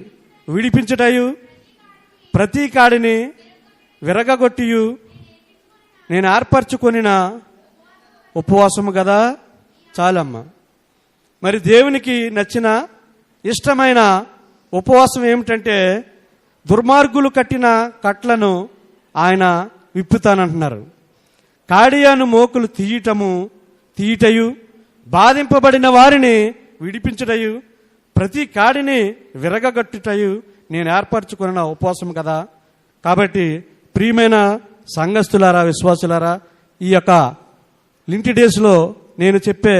S2: విడిపించుటయు, ప్రతి కాడిని విరగగొట్టియు నేను ఏర్పరచుకొనిన ఉపవాసము కదా. చాలమ్మ. మరి దేవునికి నచ్చిన ఇష్టమైన ఉపవాసం ఏమిటంటే దుర్మార్గులు కట్టిన కట్లను ఆయన విప్పుతానంటున్నారు. కాడియాను మోకులు తీయుటయు, బాధింపబడిన వారిని విడిపించుటయు, ప్రతి కాడిని విరగగొట్టుటయు నేను ఏర్పరచుకున్న ఉపవాసం కదా. కాబట్టి ప్రియమైన సంఘస్థులారా, విశ్వాసులారా, ఈ యొక్క లింటి డేస్లో నేను చెప్పే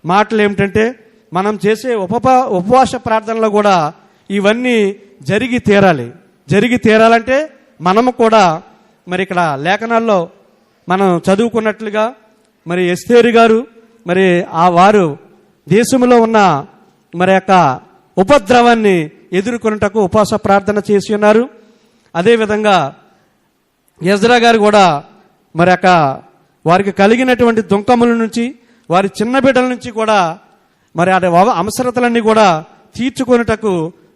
S2: మాటలు ఏమిటంటే మనం చేసే ఉపవాస ప్రార్థనలో కూడా ఇవన్నీ జరిగి తీరాలంటే మనము కూడా మరి ఇక్కడ లేఖనాల్లో మనం చదువుకున్నట్లుగా మరి ఎస్తేరు గారు మరి ఆ వారు దేశంలో ఉన్న మరి యొక్క ఉపద్రవాన్ని ఎదుర్కొనుటకు ఉపవాస ప్రార్థన చేసి ఉన్నారు. అదేవిధంగా ఎజ్రా గారు కూడా మరి యొక్క వారికి కలిగినటువంటి దుంకముల నుంచి, వారి చిన్న బిడ్డల నుంచి కూడా మరి అవసరతలన్నీ కూడా తీర్చుకొనుటకు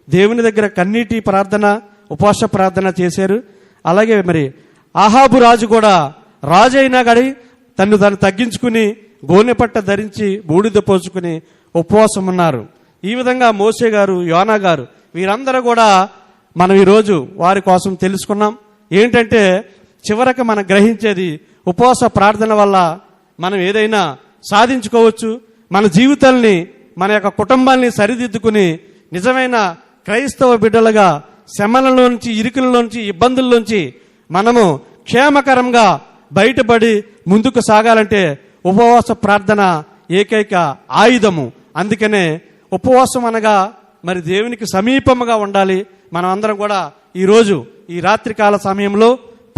S2: దేవుని దగ్గర కన్నీటి ప్రార్థన, ఉపవాస ప్రార్థన చేశారు. అలాగే మరి ఆహాబు రాజు కూడా రాజు అయినా కానీ తను తగ్గించుకుని గోనెపట్ట ధరించి బూడిద పోసుకుని ఉపవాసం ఉన్నారు. ఈ విధంగా మోసే గారు, యోనా గారు వీరందరూ కూడా మనం ఈరోజు వారి కోసం తెలుసుకున్నాం. ఏంటంటే చివరికి మనం గ్రహించేది ఉపవాస ప్రార్థన వల్ల మనం ఏదైనా సాధించుకోవచ్చు. మన జీవితాల్ని, మన యొక్క కుటుంబాన్ని సరిదిద్దుకుని నిజమైన క్రైస్తవ బిడ్డలుగా శ్రమలలోంచి, ఇరుకులలోంచి, ఇబ్బందుల్లోంచి మనము క్షేమకరంగా బయటపడి ముందుకు సాగాలంటే ఉపవాస ప్రార్థన ఏకైక ఆయుధము. అందుకనే ఉపవాసం అనగా మరి దేవునికి సమీపముగా ఉండాలి. మనం అందరం కూడా ఈరోజు ఈ రాత్రికాల సమయంలో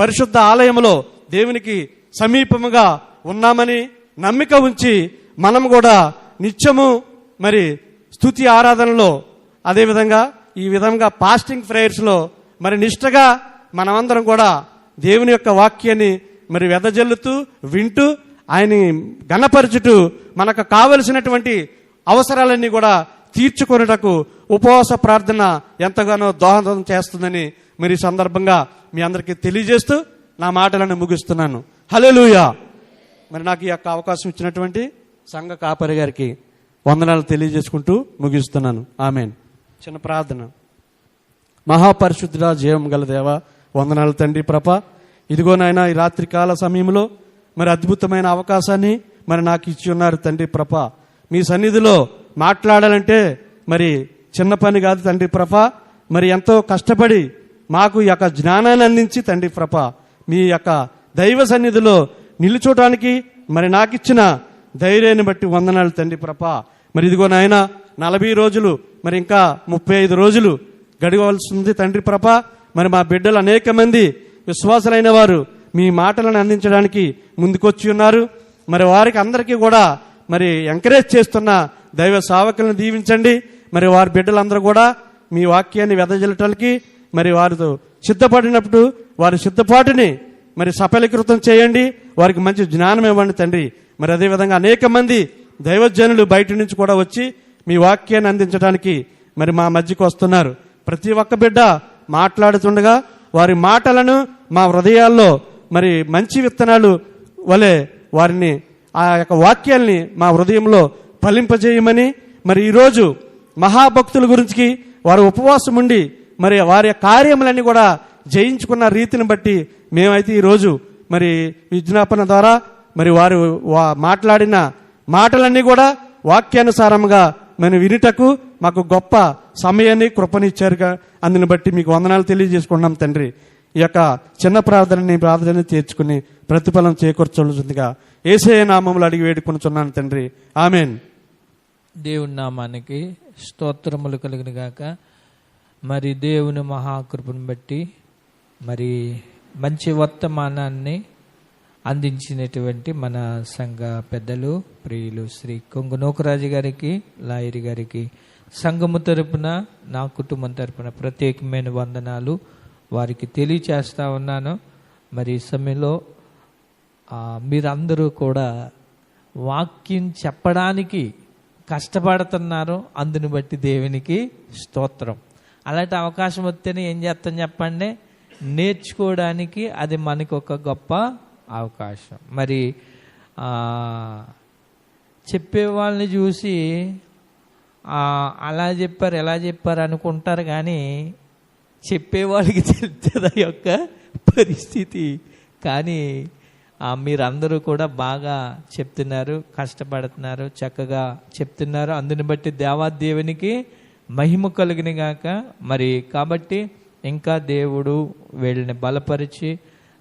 S2: పరిశుద్ధ ఆలయంలో దేవునికి సమీపముగా ఉన్నామని నమ్మిక ఉంచి మనం కూడా నిత్యము మరి స్తుతి ఆరాధనలో, అదేవిధంగా ఈ విధంగా ఫాస్టింగ్ ప్రేయర్స్లో మరి నిష్ఠగా మనమందరం కూడా దేవుని యొక్క వాక్యాన్ని మరి వెదజల్లుతూ వింటూ ఆయన్ని గణపరచుటూ మనకు కావలసినటువంటి అవసరాలన్నీ కూడా తీర్చుకొనుటకు ఉపవాస ప్రార్థన ఎంతగానో దోహదం చేస్తుందని మరి ఈ సందర్భంగా మీ అందరికీ తెలియజేస్తూ నా మాటలను ముగిస్తున్నాను. హల్లెలూయా. మరి నాకు ఈ యొక్క అవకాశం ఇచ్చినటువంటి సంఘ కాపరి గారికి వందనాలు తెలియజేసుకుంటూ ముగిస్తున్నాను. ఆమేన్. చిన్న ప్రార్థన. మహాపరిశుద్ధుడా, జీవం గల దేవ, వందనాలు తండ్రి ప్రభ. ఇదిగో నాయన, ఈ రాత్రికాల సమయంలో మరి అద్భుతమైన అవకాశాన్ని మరి నాకు ఇచ్చి ఉన్నారు తండ్రి ప్రభ. మీ సన్నిధిలో మాట్లాడాలంటే మరి చిన్న పని కాదు తండ్రి ప్రభ. మరి ఎంతో కష్టపడి మాకు ఈ యొక్క జ్ఞానాన్ని అందించి తండ్రి ప్రభ మీ యొక్క దైవ సన్నిధిలో నిలుచోటానికి మరి నాకు ఇచ్చిన ధైర్యాన్ని బట్టి వందనాలు తండ్రి ప్రభ. మరి ఇదిగో నాయన, 40 రోజులు మరి ఇంకా 35 రోజులు గడవలసి ఉంది తండ్రి ప్రభ. మరి మా బిడ్డలు అనేక మంది విశ్వాసులైన వారు మీ మాటలను అందించడానికి ముందుకొచ్చి ఉన్నారు. మరి వారికి అందరికీ కూడా మరి ఎంకరేజ్ చేస్తున్న దైవ సేవకులను దీవించండి. మరి వారి బిడ్డలందరూ కూడా మీ వాక్యాన్ని వెదజల్లటానికి మరి వారితో సిద్ధపడినప్పుడు వారి సిద్ధపాటుని మరి సఫలీకృతం చేయండి. వారికి మంచి జ్ఞానం ఇవ్వండి తండ్రి. మరి అదేవిధంగా అనేక మంది దైవజనులు బయట నుంచి కూడా వచ్చి మీ వాక్యాన్ని అందించడానికి మరి మా మధ్యకు వస్తున్నారు. ప్రతి ఒక్క బిడ్డ మాట్లాడుతుండగా వారి మాటలను మా హృదయాల్లో మరి మంచి విత్తనాలు వలె వారిని ఆ యొక్క వాక్యాల్ని మా హృదయంలో ఫలింపజేయమని, మరి ఈరోజు మహాభక్తుల గురించి వారు ఉపవాసం ఉండి మరి వారి కార్యములన్నీ కూడా జయించుకున్న రీతిని బట్టి మేమైతే ఈరోజు మరి విజ్ఞాపన ద్వారా మరి వారు మాట్లాడిన మాటలన్నీ కూడా వాక్యానుసారంగా మేము వినుటకు మాకు గొప్ప సమయాన్ని కృపనిచ్చారుగా. అందుని బట్టి మీకు వందనాలు తెలియజేసుకున్నాం తండ్రి. ఈ యొక్క చిన్న ప్రార్థన తీర్చుకుని ప్రతిఫలం చేకూర్చవలసిందిగా యేసయ్య నామములో అడిగి వేడుకొనుచున్నాను తండ్రి. ఆమేన్.
S1: దేవుని నామానికి స్తోత్రములు కలుగును గాక. మరి దేవుని మహాకృపను బట్టి మరి మంచి వర్తమానాన్ని అందించినటువంటి మన సంఘ పెద్దలు ప్రియులు శ్రీ కొంగు నూకరాజు గారికి, లాయరి గారికి సంఘము తరపున, నా కుటుంబం తరపున ప్రత్యేకమైన వందనాలు వారికి తెలియచేస్తా ఉన్నాను. మరి ఈ సమయంలో మీరందరూ కూడా వాక్యం చెప్పడానికి కష్టపడుతున్నారు. అందుని బట్టి దేవునికి స్తోత్రం. అలాంటి అవకాశం వస్తేనే ఏం చేస్తాం చెప్పండి, నేర్చుకోవడానికి అది మనకు ఒక గొప్ప అవకాశం. మరి చెప్పే వాళ్ళని చూసి అలా చెప్పారు ఎలా చెప్పారు అనుకుంటారు, కానీ చెప్పేవాళ్ళకి తెలుస్తుంది ఆ యొక్క పరిస్థితి. కానీ మీరందరూ కూడా బాగా చెప్తున్నారు, కష్టపడుతున్నారు, చక్కగా చెప్తున్నారు. అందుని బట్టి దేవాదేవునికి మహిమ కలుగును గాక. మరి కాబట్టి ఇంకా దేవుడు వీళ్ళని బలపరిచి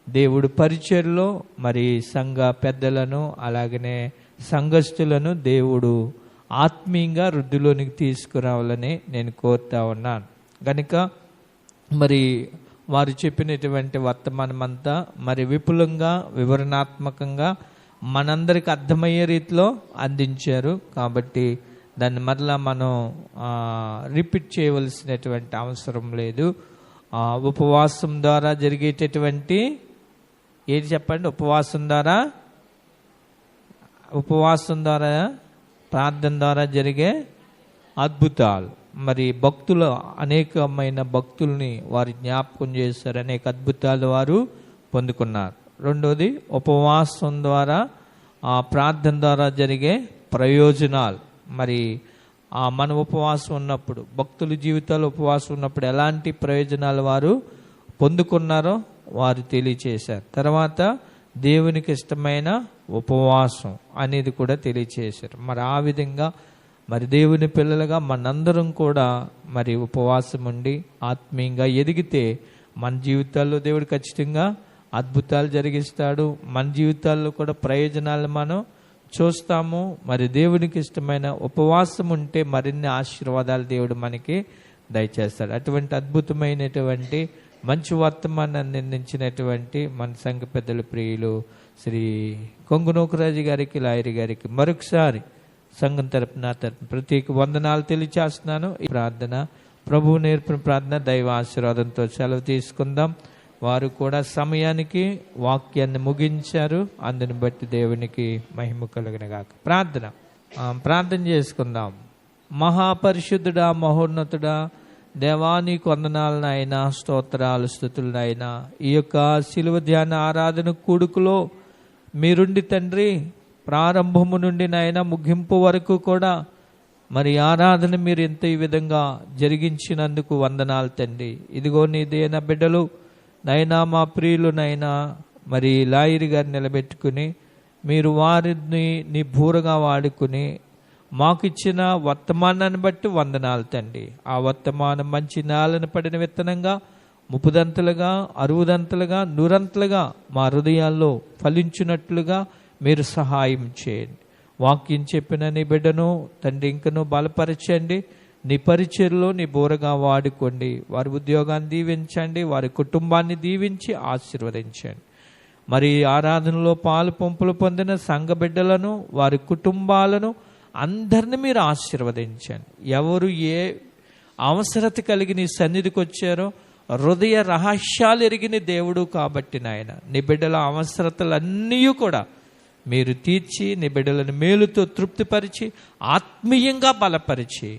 S1: దేవుడు పరిచర్లో మరి సంఘ పెద్దలను అలాగనే సంఘస్థులను దేవుడు ఆత్మీయంగా వృద్ధిలోనికి తీసుకురావాలని నేను కోరుతా ఉన్నాను. కనుక మరి వారు చెప్పినటువంటి వర్తమానం అంతా మరి విపులంగా వివరణాత్మకంగా మనందరికి అర్థమయ్యే రీతిలో అందించారు. కాబట్టి దాన్ని మరలా మనం రిపీట్ చేయవలసినటువంటి అవసరం లేదు. ఉపవాసం ద్వారా జరిగేటటువంటి ఏంటి చెప్పండి, ఉపవాసం ద్వారా ప్రార్థన ద్వారా జరిగే అద్భుతాలు. మరి భక్తులు అనేకమైన భక్తుల్ని వారు జ్ఞాపకం చేశారు, అనేక అద్భుతాలు వారు పొందుకున్నారు. రెండోది ఉపవాసం ద్వారా ప్రార్థన ద్వారా జరిగే ప్రయోజనాలు. మరి మన ఉపవాసం ఉన్నప్పుడు, భక్తుల జీవితాలు ఉపవాసం ఉన్నప్పుడు ఎలాంటి ప్రయోజనాలు వారు పొందుకున్నారో వారు తెలియచేశారు. తర్వాత దేవునికి ఇష్టమైన ఉపవాసం అనేది కూడా తెలియచేశారు. మరి ఆ విధంగా మరి దేవుని పిల్లలుగా మనందరం కూడా మరి ఉపవాసం ఉండి ఆత్మీయంగా ఎదిగితే మన జీవితాల్లో దేవుడు ఖచ్చితంగా అద్భుతాలు జరిగిస్తాడు. మన జీవితాల్లో కూడా ప్రయోజనాలు మనం చూస్తాము. మరి దేవునికి ఇష్టమైన ఉపవాసం ఉంటే మరిన్ని ఆశీర్వాదాలు దేవుడు మనకి దయచేస్తాడు. అటువంటి అద్భుతమైనటువంటి మంచి వర్తమానాన్ని అందించినటువంటి మన సంఘ పెద్దల ప్రియులు శ్రీ కొంగునూకరాజు గారికి, లాయరి గారికి మరొకసారి సంఘం తరపున ప్రత్యేక వందనాలు తెలియచేస్తున్నాను. ఈ ప్రార్థన ప్రభువు నేర్పిన ప్రార్థన దైవ ఆశీర్వాదంతో సెలవు తీసుకుందాం. వారు కూడా సమయానికి వాక్యాన్ని ముగించారు. అందుని బట్టి దేవునికి మహిమ కలుగునుగాక. ప్రార్థన చేసుకుందాం. మహాపరిశుద్ధుడా, మహోన్నతుడా, దేవానికి వందనాలు నాయనా, స్తోత్రాలు స్తుతులు నాయనా. ఈ యొక్క శిలువ ధ్యాన ఆరాధన కూడుకులో మీరుండి తండ్రి, ప్రారంభము నుండి నాయన ముగింపు వరకు కూడా మరి ఆరాధన మీరు ఎంత ఈ విధంగా జరిగించినందుకు వందనాలు తండ్రి. ఇదిగో నీదేన బిడ్డలు నైనా, మా ప్రియులు నైనా మరి లాయరి గారిని నిలబెట్టుకుని మీరు వారిని నీ బూరగా వాడుకుని మాకు ఇచ్చిన వర్తమానాన్ని బట్టి వందనాలు తండ్రి. ఆ వర్తమానం మంచి నేలను పడిన విత్తనంగా 30దంతలుగా 60దంతలుగా 100ంతలుగా మా హృదయాల్లో ఫలించినట్లుగా మీరు సహాయం చేయండి. వాక్యం చెప్పిన నీ బిడ్డను తండ్రి ఇంకను బలపరచండి. నీ పరిచర్లో నీ బోరగా వాడుకోండి. వారి ఉద్యోగాన్ని దీవించండి, వారి కుటుంబాన్ని దీవించి ఆశీర్వదించండి. మరి ఆరాధనలో పాలు పంపులు పొందిన సంఘ బిడ్డలను, వారి కుటుంబాలను అందరిని మీరు ఆశీర్వదించండి. ఎవరు ఏ అవసరత కలిగి నీ సన్నిధికి వచ్చారో హృదయ రహస్యాలు ఎరిగిన దేవుడు కాబట్టి నాయన నీ బిడ్డల అవసరతలన్నీ కూడా మీరు తీర్చి నీ బిడ్డలను మేలుతో తృప్తిపరిచి ఆత్మీయంగా బలపరిచి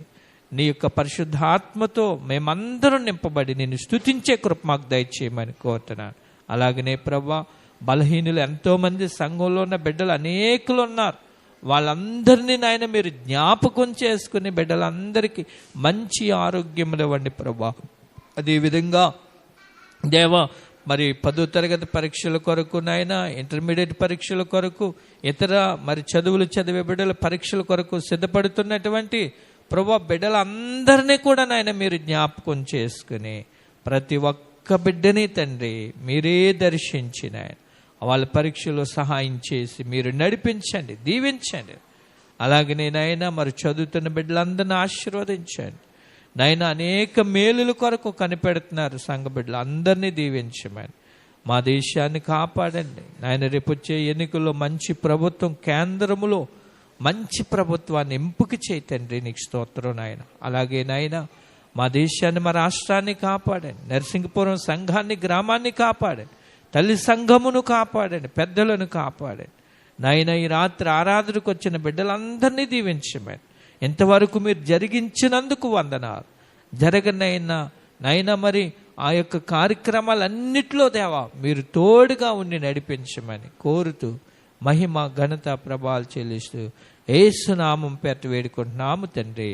S1: నీ యొక్క పరిశుద్ధాత్మతో మేమందరం నింపబడి నిన్ను స్తుతించే కృప మాకు దయచేయమని కోరుతున్నాను. అలాగనే ప్రభా, బలహీనులు ఎంతోమంది సంఘంలో ఉన్న బిడ్డలు అనేకులు ఉన్నారు. వాళ్ళందరినీ నాయన మీరు జ్ఞాపకం చేసుకుని బిడ్డలందరికీ మంచి ఆరోగ్యములు ఇవ్వండి ప్రభా. అదేవిధంగా దేవా, మరి 10వ తరగతి పరీక్షల కొరకు నాయన, ఇంటర్మీడియట్ పరీక్షల కొరకు, ఇతర మరి చదువులు చదివే బిడ్డల పరీక్షల కొరకు సిద్ధపడుతున్నటువంటి ప్రభా బిడ్డలందరినీ కూడా నాయన మీరు జ్ఞాపకం చేసుకుని ప్రతి ఒక్క బిడ్డని తండ్రి మీరే దర్శించి నాయన వాళ్ళ పరీక్షలో సహాయం చేసి మీరు నడిపించండి, దీవించండి. అలాగనే నాయన మరి చదువుతున్న బిడ్డలందరినీ ఆశీర్వదించండి నాయన. అనేక మేలుల కొరకు కనిపెడుతున్నారు సంఘ బిడ్డలు, అందరినీ దీవించమని. మా దేశాన్ని కాపాడండి నాయన. రేపు వచ్చే ఎన్నికల్లో మంచి ప్రభుత్వం, కేంద్రములో మంచి ప్రభుత్వాన్ని ఎంపిక చేయతండి. నీకు స్తోత్రం నాయన. అలాగే నాయన మా దేశాన్ని, మా రాష్ట్రాన్ని కాపాడండి. నరసింగపురం సంఘాన్ని, గ్రామాన్ని కాపాడండి. తల్లి సంఘమును కాపాడండి, పెద్దలను కాపాడండి నాయన. ఈ రాత్రి ఆరాధనకు వచ్చిన బిడ్డలందరినీ దీవించమని. ఇంతవరకు మీరు జరిగించినందుకు వందనాలు. జరగనైనా నైనా మరి ఆ యొక్క కార్యక్రమాలన్నిటిలో దేవా మీరు తోడుగా ఉండి నడిపించమని కోరుతూ మహిమ ఘనత ప్రభావాలు చెల్లిస్తూ యేసు నామం పేరట వేడుకుంటున్నాము తండ్రి,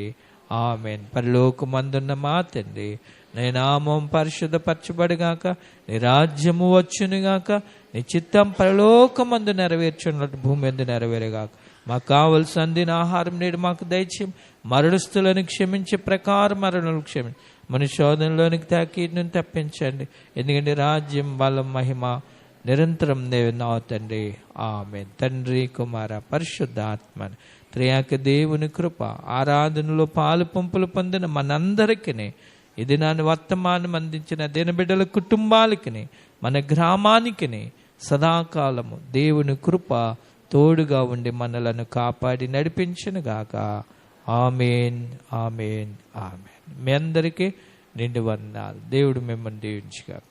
S1: ఆమేన్. పరలోకమందున్న మా తండ్రి, నీ నామం పరిశుద్ధపరచబడుగాక, నీ రాజ్యము వచ్చునుగాక, నీ చిత్తం పరలోకమందు నెరవేర్చున్నట్టు భూమి ఎందు నెరవేరుగాక. మాకు కావలసిన ఆహారం నేడు మాకు దయచేయం. మరణస్తులను క్షమించే ప్రకారం మరణులను క్షమించి మన శోధనలోనికి తాకీదును తప్పించండి. ఎందుకంటే రాజ్యం, బలం, మహిమ నిరంతరం నా తండ్రి, ఆమేన్. తండ్రి, కుమార, పరిశుద్ధాత్మని త్రియాక దేవుని కృప ఆరాధనలో పాలు పంపులు పొందిన మనందరికీ, ఇది నాన్న వర్తమానం అందించిన దినబిడ్డల కుటుంబాలకి, మన గ్రామానికి సదాకాలము దేవుని కృప తోడుగా ఉండి మనలను కాపాడి నడిపించును గాక. ఆమేన్, ఆమేన్, ఆమేన్. మీ అందరికీ నిండు వందనాలు. దేవుడు మిమ్మల్ని దీవించుగాక.